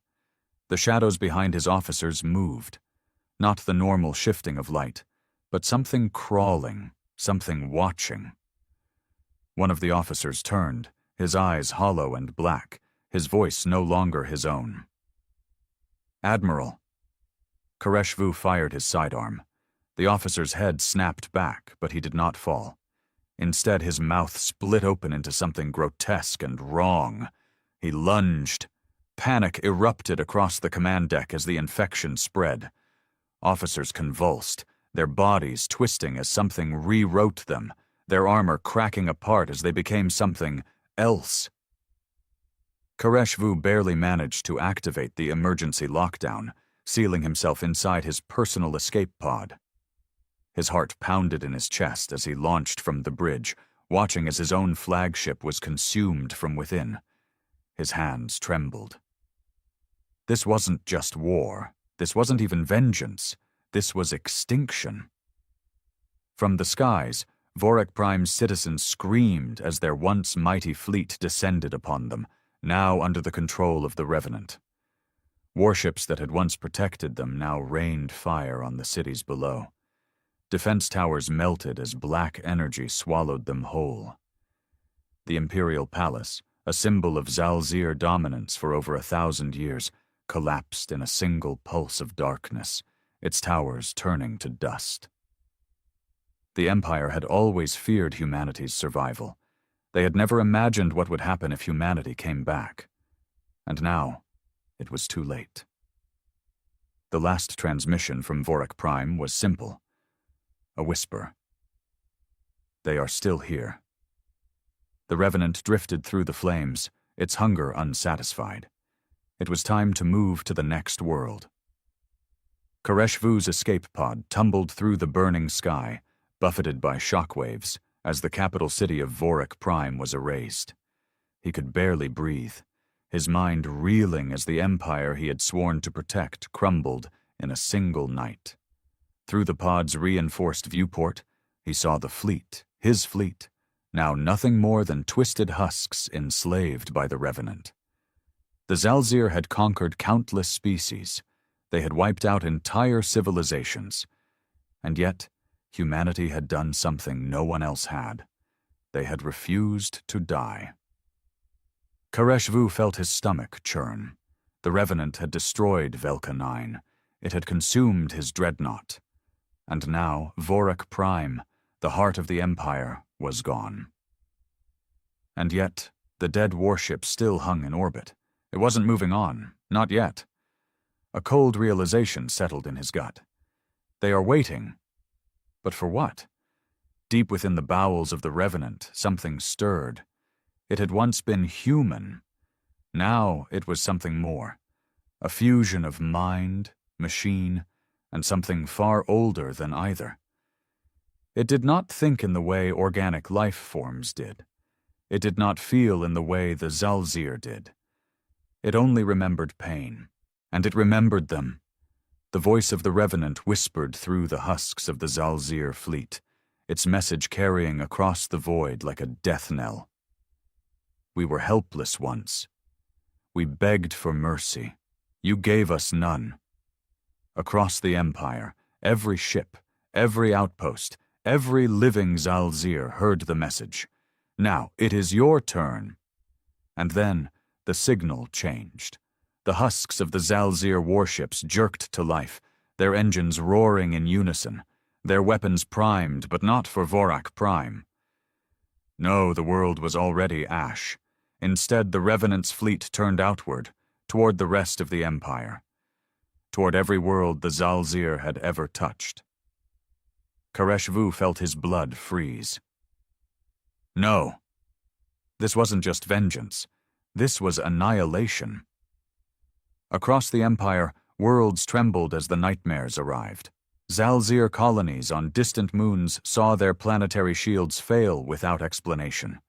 [SPEAKER 1] The shadows behind his officers moved. Not the normal shifting of light, but something crawling, something watching. One of the officers turned, his eyes hollow and black, his voice no longer his own. "Admiral." Koresh Vu fired his sidearm. The officer's head snapped back, but he did not fall. Instead, his mouth split open into something grotesque and wrong. He lunged. Panic erupted across the command deck as the infection spread. Officers convulsed, their bodies twisting as something rewrote them, their armor cracking apart as they became something else. Koresh Vu barely managed to activate the emergency lockdown, sealing himself inside his personal escape pod. His heart pounded in his chest as he launched from the bridge, watching as his own flagship was consumed from within. His hands trembled. This wasn't just war. This wasn't even vengeance. This was extinction. From the skies, Vorik Prime's citizens screamed as their once mighty fleet descended upon them, now under the control of the Revenant. Warships that had once protected them now rained fire on the cities below. Defense towers melted as black energy swallowed them whole. The Imperial Palace, a symbol of Zalzir dominance for over 1,000 years, collapsed in a single pulse of darkness, its towers turning to dust. The Empire had always feared humanity's survival. They had never imagined what would happen if humanity came back. And now, it was too late. The last transmission from Vorik Prime was simple. A whisper. "They are still here." The Revenant drifted through the flames, its hunger unsatisfied. It was time to move to the next world. Koresh Vu's escape pod tumbled through the burning sky, buffeted by shockwaves, as the capital city of Vorik Prime was erased. He could barely breathe, his mind reeling as the empire he had sworn to protect crumbled in a single night. Through the pod's reinforced viewport, he saw the fleet, his fleet, now nothing more than twisted husks enslaved by the Revenant. The Zalzir had conquered countless species. They had wiped out entire civilizations. And yet, humanity had done something no one else had. They had refused to die. Kareshvu felt his stomach churn. The Revenant had destroyed Velka 9. It had consumed his dreadnought. And now Vorak Prime, the heart of the Empire, was gone. And yet, the dead warship still hung in orbit. It wasn't moving on, not yet. A cold realization settled in his gut. They are waiting. But for what? Deep within the bowels of the Revenant, something stirred. It had once been human. Now it was something more. A fusion of mind, machine, and something far older than either. It did not think in the way organic life forms did. It did not feel in the way the Zalzir did. It only remembered pain, and it remembered them. The voice of the Revenant whispered through the husks of the Zalzir fleet, its message carrying across the void like a death knell. We were helpless once. We begged for mercy. You gave us none. Across the Empire, every ship, every outpost, every living Zalzir heard the message. Now it is your turn. And then the signal changed. The husks of the Zalzir warships jerked to life, their engines roaring in unison, their weapons primed, but not for Vorak Prime. No, the world was already ash. Instead, the Revenant's fleet turned outward, toward the rest of the Empire, toward every world the Zalzir had ever touched. Kareshvu felt his blood freeze. No. This wasn't just vengeance. This was annihilation. Across the Empire, worlds trembled as the nightmares arrived. Zalzir colonies on distant moons saw their planetary shields fail without explanation.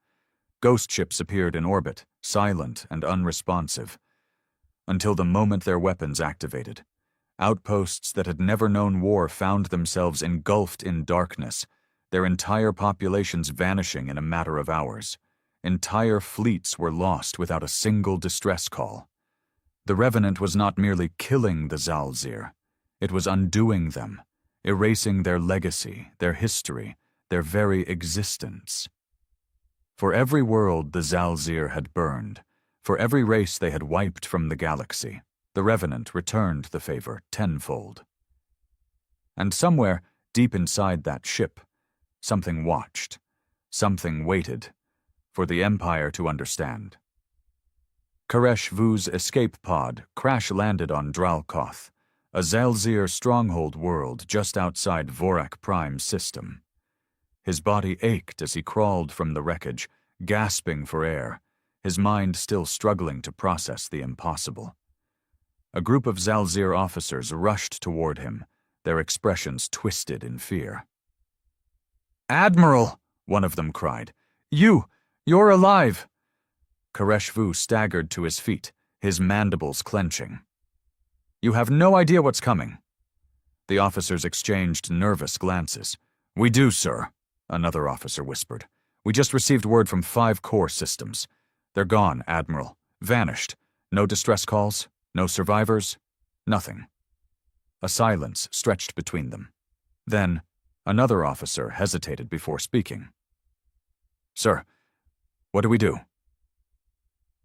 [SPEAKER 1] Ghost ships appeared in orbit, silent and unresponsive, until the moment their weapons activated. Outposts that had never known war found themselves engulfed in darkness, their entire populations vanishing in a matter of hours. Entire fleets were lost without a single distress call. The Revenant was not merely killing the Zalzir, it was undoing them, erasing their legacy, their history, their very existence. For every world the Zalzir had burned, for every race they had wiped from the galaxy, the Revenant returned the favor tenfold. And somewhere, deep inside that ship, something watched, something waited, for the Empire to understand. Kareshvu's escape pod crash-landed on Dralkoth, a Zalzir stronghold world just outside Vorak Prime's system. His body ached as he crawled from the wreckage, gasping for air, his mind still struggling to process the impossible. A group of Zalzir officers rushed toward him, their expressions twisted in fear. "Admiral!" one of them cried. You're alive!" Kareshvu staggered to his feet, his mandibles clenching. "You have no idea what's coming." The officers exchanged nervous glances. "We do, sir," another officer whispered. "We just received word from 5 core systems. They're gone, Admiral. Vanished. No distress calls, no survivors, nothing." A silence stretched between them. Then, another officer hesitated before speaking. "Sir, what do we do?"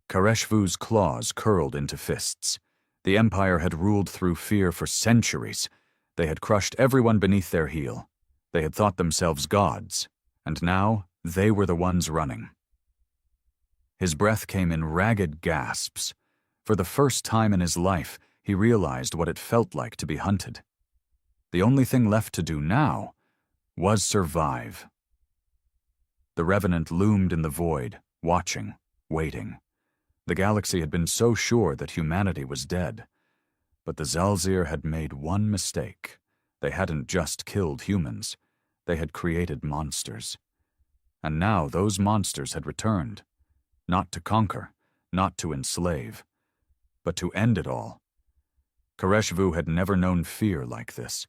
[SPEAKER 1] Kareshvu's claws curled into fists. The Empire had ruled through fear for centuries. They had crushed everyone beneath their heel. They had thought themselves gods, and now they were the ones running. His breath came in ragged gasps. For the first time in his life, he realized what it felt like to be hunted. The only thing left to do now was survive. The Revenant loomed in the void, watching, waiting. The galaxy had been so sure that humanity was dead. But the Zalzir had made one mistake. They hadn't just killed humans. They had created monsters. And now those monsters had returned. Not to conquer, not to enslave, but to end it all. Kareshvu had never known fear like this.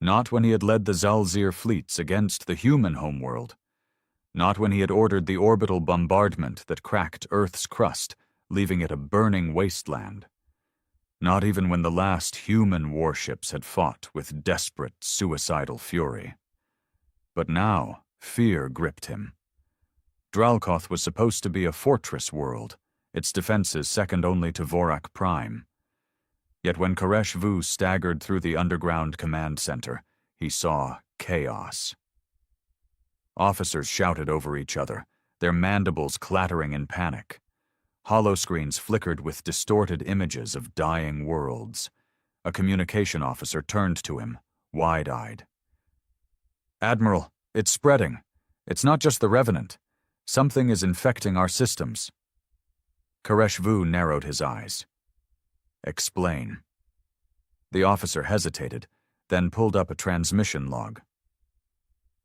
[SPEAKER 1] Not when he had led the Zalzir fleets against the human homeworld. Not when he had ordered the orbital bombardment that cracked Earth's crust, leaving it a burning wasteland. Not even when the last human warships had fought with desperate, suicidal fury. But now, fear gripped him. Dralkoth was supposed to be a fortress world, its defenses second only to Vorak Prime. Yet when Koresh Vu staggered through the underground command center, he saw chaos. Officers shouted over each other, their mandibles clattering in panic. Holoscreens flickered with distorted images of dying worlds. A communication officer turned to him, wide-eyed. "Admiral, it's spreading. It's not just the Revenant. Something is infecting our systems." Koresh Vu narrowed his eyes. "Explain." The officer hesitated, then pulled up a transmission log.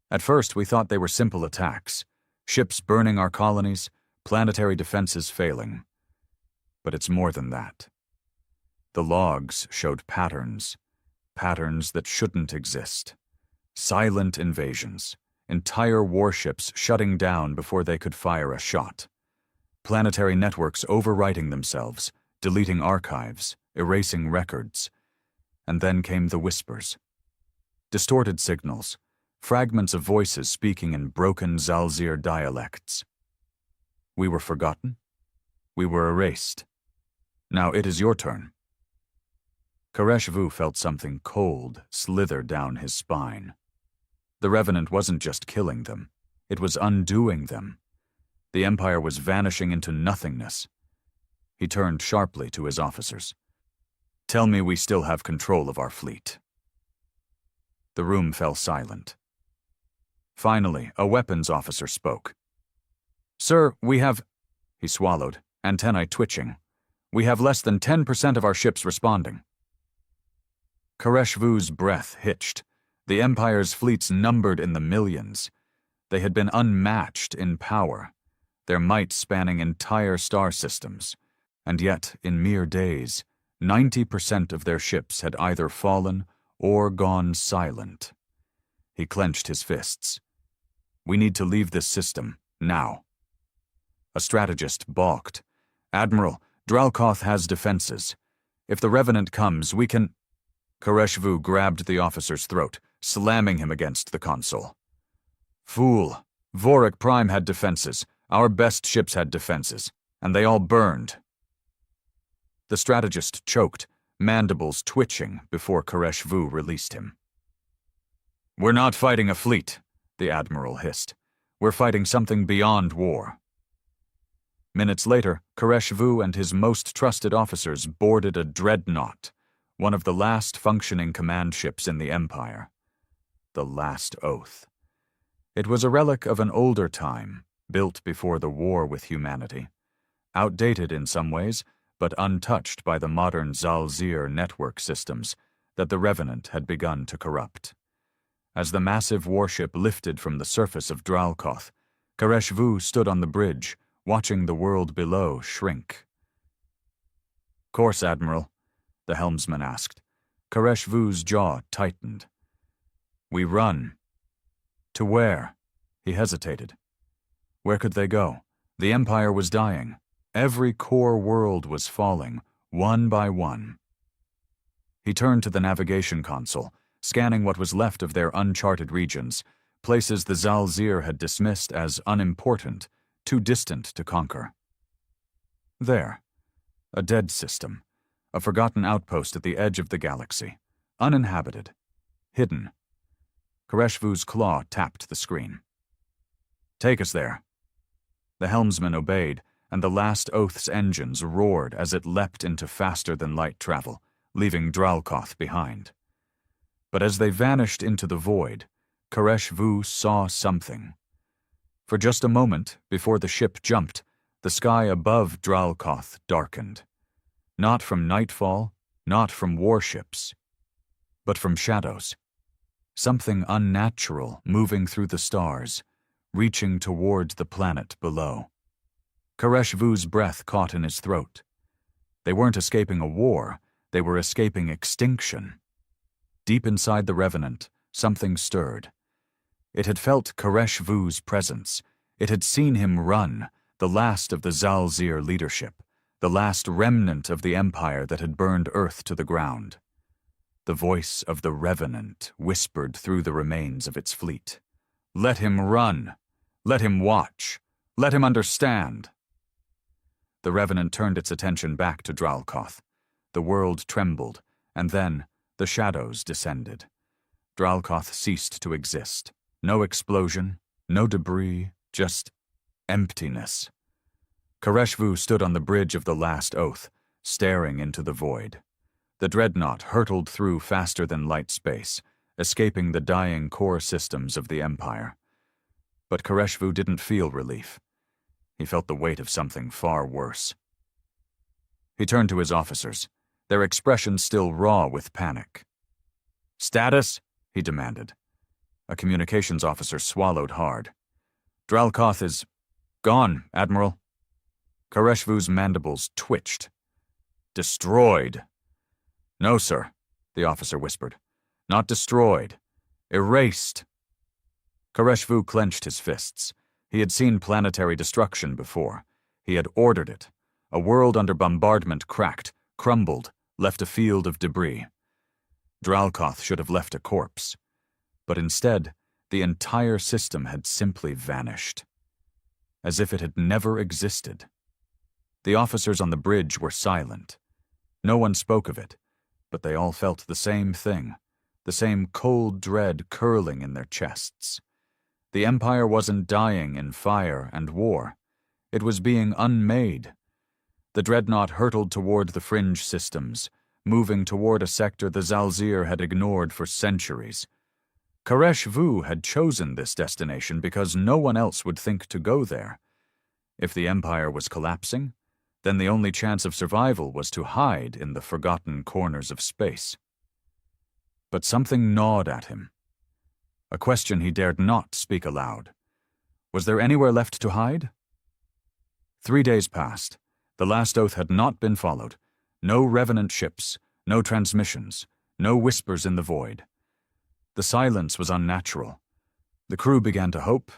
[SPEAKER 1] "At first, we thought they were simple attacks. Ships burning our colonies, planetary defenses failing. But it's more than that." The logs showed patterns that shouldn't exist. Silent invasions, entire warships shutting down before they could fire a shot. Planetary networks overwriting themselves, deleting archives, erasing records. And then came the whispers. Distorted signals, fragments of voices speaking in broken Zalzir dialects. We were forgotten. We were erased. Now it is your turn. Koresh Vu felt something cold slither down his spine. The Revenant wasn't just killing them. It was undoing them. The Empire was vanishing into nothingness. He turned sharply to his officers. "Tell me we still have control of our fleet." The room fell silent. Finally, a weapons officer spoke. "Sir, we have—" He swallowed, antennae twitching. "We have less than 10% of our ships responding." Koresh Vu's breath hitched. The Empire's fleets numbered in the millions. They had been unmatched in power, their might spanning entire star systems. And yet, in mere days, 90% of their ships had either fallen or gone silent. He clenched his fists. "We need to leave this system, now." A strategist balked. "Admiral, Dralkoth has defenses. If the Revenant comes, we can—" Koresh Vu grabbed the officer's throat, slamming him against the console. "Fool! Vorak Prime had defenses, our best ships had defenses, and they all burned." The strategist choked, mandibles twitching before Koresh Vu released him. "We're not fighting a fleet," the Admiral hissed. "We're fighting something beyond war." Minutes later, Koresh Vu and his most trusted officers boarded a Dreadnought, one of the last functioning command ships in the Empire. The Last Oath. It was a relic of an older time, built before the war with humanity. Outdated in some ways, but untouched by the modern Zalzir network systems that the Revenant had begun to corrupt. As the massive warship lifted from the surface of Dralkoth, Koresh Vu stood on the bridge, watching the world below shrink. "Course, Admiral?" the helmsman asked. Koresh Vu's jaw tightened. "We run." "To where?" He hesitated. Where could they go? The Empire was dying. Every core world was falling, one by one. He turned to the navigation console, scanning what was left of their uncharted regions, places the Zalzir had dismissed as unimportant, too distant to conquer. There, a dead system, a forgotten outpost at the edge of the galaxy, uninhabited, hidden. Koresh Vu's claw tapped the screen. "Take us there." The helmsman obeyed, and the Last Oath's engines roared as it leapt into faster-than-light travel, leaving Dralkoth behind. But as they vanished into the void, Koresh Vu saw something. For just a moment, before the ship jumped, the sky above Dralkoth darkened. Not from nightfall, not from warships, but from shadows. Something unnatural moving through the stars, reaching toward the planet below. Koresh Vu's breath caught in his throat. They weren't escaping a war, they were escaping extinction. Deep inside the Revenant, something stirred. It had felt Koresh Vu's presence. It had seen him run, the last of the Zalzir leadership, the last remnant of the Empire that had burned Earth to the ground. The voice of the Revenant whispered through the remains of its fleet. "Let him run. Let him watch. Let him understand." The Revenant turned its attention back to Dralkoth. The world trembled, and then the shadows descended. Dralkoth ceased to exist. No explosion, no debris, just emptiness. Koreshvu stood on the bridge of the last oath, staring into the void. The Dreadnought hurtled through faster than light space, escaping the dying core systems of the Empire. But Koreshvu didn't feel relief. He felt the weight of something far worse. He turned to his officers, their expressions still raw with panic. "Status?" he demanded. A communications officer swallowed hard. "Dralkoth is gone, Admiral." Koreshvu's mandibles twitched. "Destroyed." "No, sir," the officer whispered. "Not destroyed. Erased." Koreshvu clenched his fists. He had seen planetary destruction before. He had ordered it. A world under bombardment cracked, crumbled, left a field of debris. Dralkoth should have left a corpse. But instead, the entire system had simply vanished. As if it had never existed. The officers on the bridge were silent. No one spoke of it, but they all felt the same thing, the same cold dread curling in their chests. The Empire wasn't dying in fire and war. It was being unmade. The Dreadnought hurtled toward the fringe systems, moving toward a sector the Zalzir had ignored for centuries. Koreshvu had chosen this destination because no one else would think to go there. If the Empire was collapsing, then the only chance of survival was to hide in the forgotten corners of space. But something gnawed at him. A question he dared not speak aloud. Was there anywhere left to hide? 3 days passed. The last oath had not been followed. No Revenant ships, no transmissions, no whispers in the void. The silence was unnatural. The crew began to hope.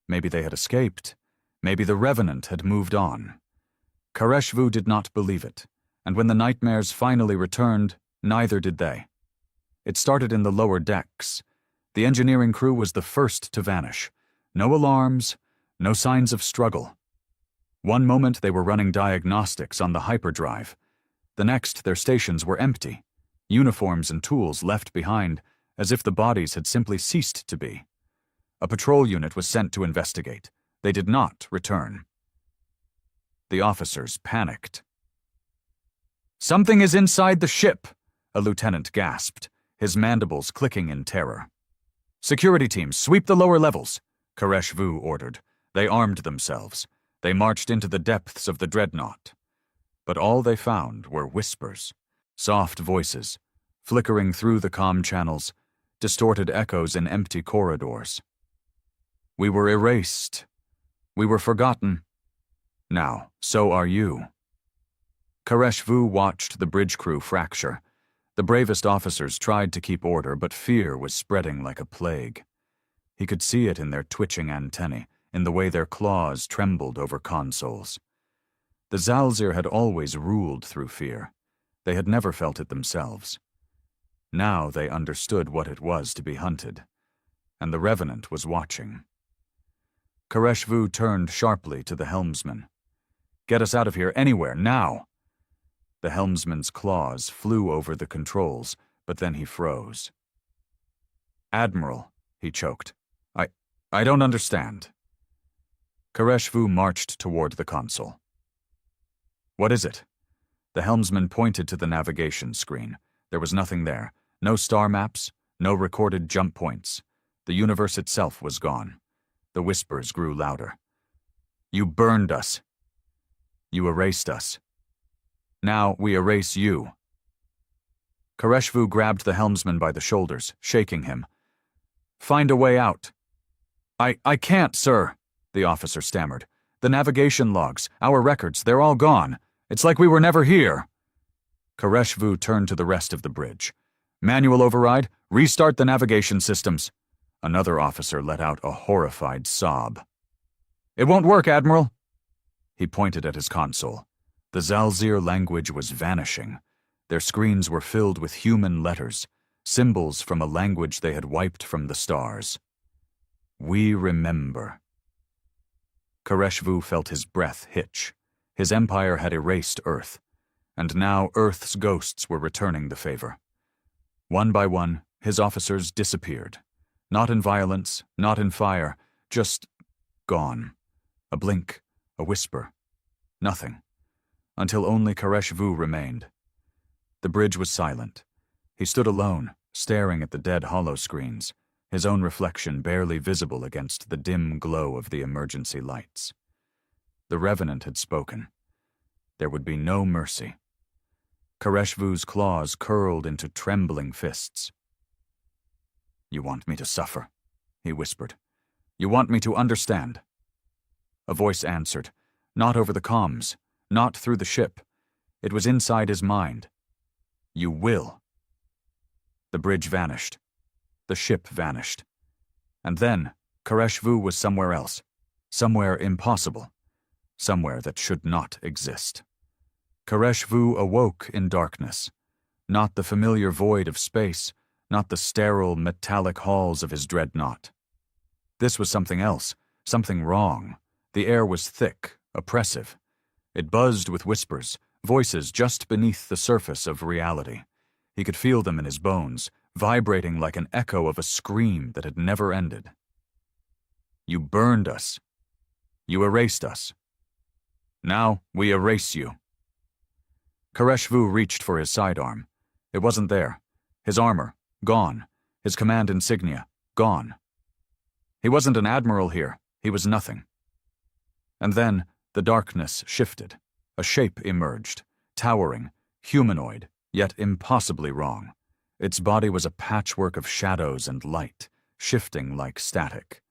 [SPEAKER 1] Maybe they had escaped. Maybe the Revenant had moved on. Koreshvu did not believe it, and when the nightmares finally returned, neither did they. It started in the lower decks. The engineering crew was the first to vanish. No alarms, no signs of struggle. One moment they were running diagnostics on the hyperdrive. The next, their stations were empty, uniforms and tools left behind, as if the bodies had simply ceased to be. A patrol unit was sent to investigate. They did not return. The officers panicked. "Something is inside the ship," a lieutenant gasped, his mandibles clicking in terror. "Security teams, sweep the lower levels," Koreshvu ordered. They armed themselves. They marched into the depths of the Dreadnought. But all they found were whispers, soft voices, flickering through the comm channels, distorted echoes in empty corridors. "We were erased. We were forgotten. Now, so are you." Koreshvu watched the bridge crew fracture. The bravest officers tried to keep order, but fear was spreading like a plague. He could see it in their twitching antennae, in the way their claws trembled over consoles. The Zalzir had always ruled through fear. They had never felt it themselves. Now they understood what it was to be hunted, and the Revenant was watching. Koreshvu turned sharply to the helmsman. "Get us out of here anywhere, now!" The helmsman's claws flew over the controls, but then he froze. "Admiral," he choked. I don't understand." Koreshvu marched toward the console. "What is it?" The helmsman pointed to the navigation screen. There was nothing there. No star maps, no recorded jump points. The universe itself was gone. The whispers grew louder. "You burned us. You erased us. Now we erase you." Koreshvu grabbed the helmsman by the shoulders, shaking him. "Find a way out." I can't, sir," the officer stammered. "The navigation logs, our records, they're all gone. It's like we were never here." Koreshvu turned to the rest of the bridge. "Manual override, restart the navigation systems." Another officer let out a horrified sob. "It won't work, Admiral." He pointed at his console. The Zalzir language was vanishing. Their screens were filled with human letters, symbols from a language they had wiped from the stars. "We remember." Koreshvu felt his breath hitch. His empire had erased Earth, and now Earth's ghosts were returning the favor. One by one, his officers disappeared. Not in violence, not in fire, just gone. A blink, a whisper, nothing. Until only Karesh Vu remained. The bridge was silent. He stood alone, staring at the dead hollow screens, his own reflection barely visible against the dim glow of the emergency lights. The Revenant had spoken. There would be no mercy. Karesh Vu's claws curled into trembling fists. "You want me to suffer," he whispered. "You want me to understand." A voice answered, not over the comms, not through the ship. It was inside his mind. "You will." The bridge vanished. The ship vanished. And then, Karesh Vu was somewhere else. Somewhere impossible. Somewhere that should not exist. Karesh Vu awoke in darkness. Not the familiar void of space, not the sterile, metallic halls of his dreadnought. This was something else, something wrong. The air was thick, oppressive. It buzzed with whispers, voices just beneath the surface of reality. He could feel them in his bones, vibrating like an echo of a scream that had never ended. "You burned us. You erased us. Now we erase you." Karesh Vu reached for his sidearm. It wasn't there. His armor, gone. His command insignia, gone. He wasn't an admiral here. He was nothing. And then the darkness shifted. A shape emerged, towering, humanoid, yet impossibly wrong. Its body was a patchwork of shadows and light, shifting like static.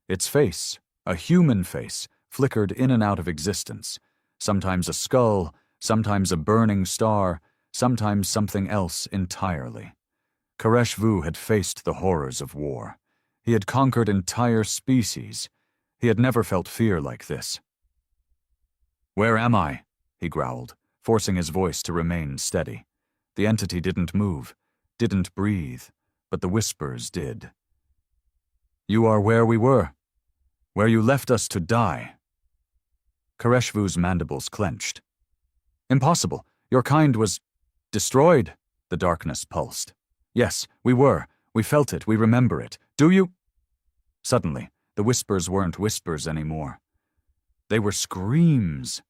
[SPEAKER 1] Its face, a human face, flickered in and out of existence, sometimes a skull, sometimes a burning star, sometimes something else entirely. Karesh Vu had faced the horrors of war. He had conquered entire species. He had never felt fear like this. "Where am I?" he growled, forcing his voice to remain steady. The entity didn't move, didn't breathe, but the whispers did. "You are where we were, where you left us to die." Karesh Vu's mandibles clenched. "Impossible. Your kind was destroyed," the darkness pulsed. "Yes, we were. We felt it. We remember it. Do you?" Suddenly, the whispers weren't whispers anymore. They were screams.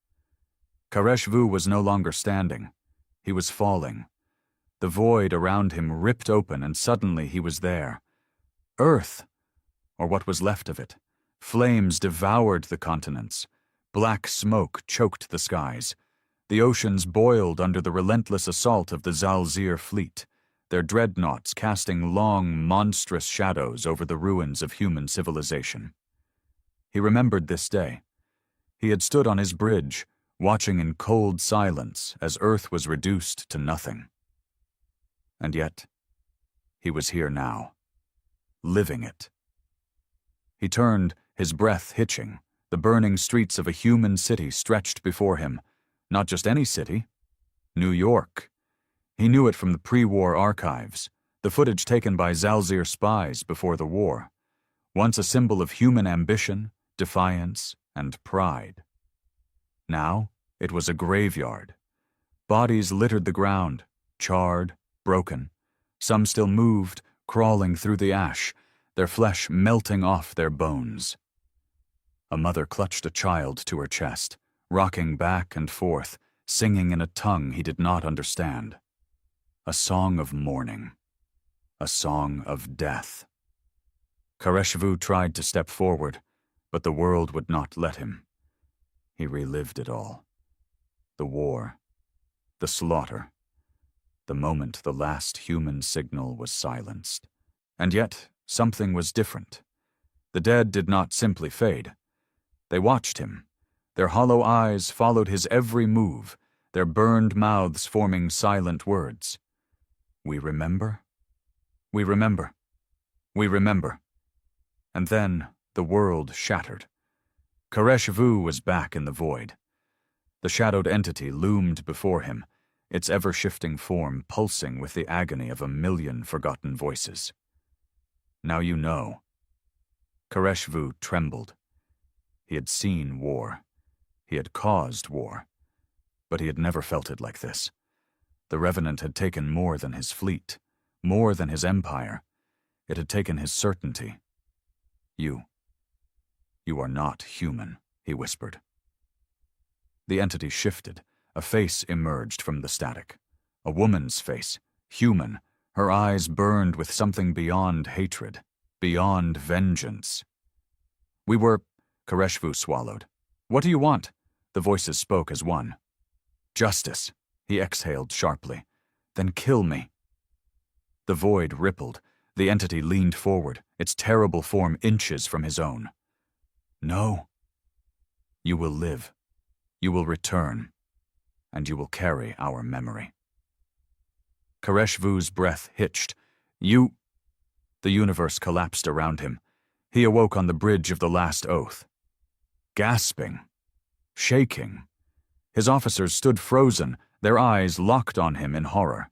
[SPEAKER 1] Karesh Vu was no longer standing. He was falling. The void around him ripped open, and suddenly he was there. Earth, or what was left of it. Flames devoured the continents. Black smoke choked the skies. The oceans boiled under the relentless assault of the Zalzir fleet, their dreadnoughts casting long, monstrous shadows over the ruins of human civilization. He remembered this day. He had stood on his bridge, watching in cold silence as Earth was reduced to nothing. And yet, he was here now, living it. He turned, his breath hitching. The burning streets of a human city stretched before him. Not just any city. New York. He knew it from the pre-war archives, the footage taken by Zalzir spies before the war. Once a symbol of human ambition, defiance, and pride. Now, it was a graveyard. Bodies littered the ground, charred, broken. Some still moved, crawling through the ash, their flesh melting off their bones. A mother clutched a child to her chest, rocking back and forth, singing in a tongue he did not understand. A song of mourning. A song of death. Karesh Vu tried to step forward, but the world would not let him. He relived it all. The war. The slaughter. The moment the last human signal was silenced. And yet, something was different. The dead did not simply fade. They watched him. Their hollow eyes followed his every move, their burned mouths forming silent words. "We remember? We remember. We remember." And then the world shattered. Karesh Vu was back in the void. The shadowed entity loomed before him, its ever-shifting form pulsing with the agony of a million forgotten voices. "Now you know." Karesh Vu trembled. He had seen war. He had caused war. But he had never felt it like this. The Revenant had taken more than his fleet, more than his empire. It had taken his certainty. You are not human, he whispered. The entity shifted. A face emerged from the static. A woman's face, human. Her eyes burned with something beyond hatred, beyond vengeance. Koreshvu swallowed. What do you want? The voices spoke as one. Justice, he exhaled sharply. Then kill me. The void rippled. The entity leaned forward, its terrible form inches from his own. No. You will live. You will return. And you will carry our memory. Koreshvu's breath hitched. The universe collapsed around him. He awoke on the bridge of the last oath. Gasping. Shaking. His officers stood frozen, their eyes locked on him in horror.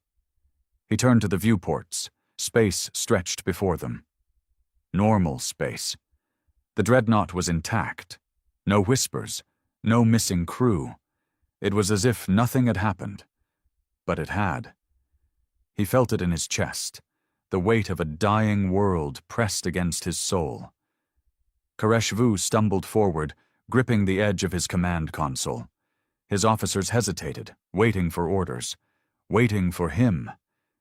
[SPEAKER 1] He turned to the viewports. Space stretched before them. Normal space. The Dreadnought was intact. No whispers. No missing crew. It was as if nothing had happened. But it had. He felt it in his chest, the weight of a dying world pressed against his soul. Koreshvu stumbled forward, gripping the edge of his command console. His officers hesitated, waiting for orders, waiting for him.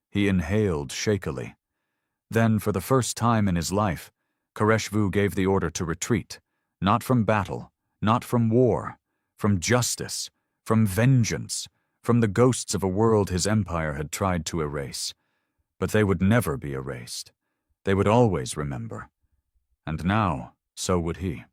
[SPEAKER 1] He inhaled shakily. Then, for the first time in his life, Koreshvu gave the order to retreat, not from battle, not from war, from justice, from vengeance, from the ghosts of a world his empire had tried to erase. But they would never be erased. They would always remember. And now, so would he.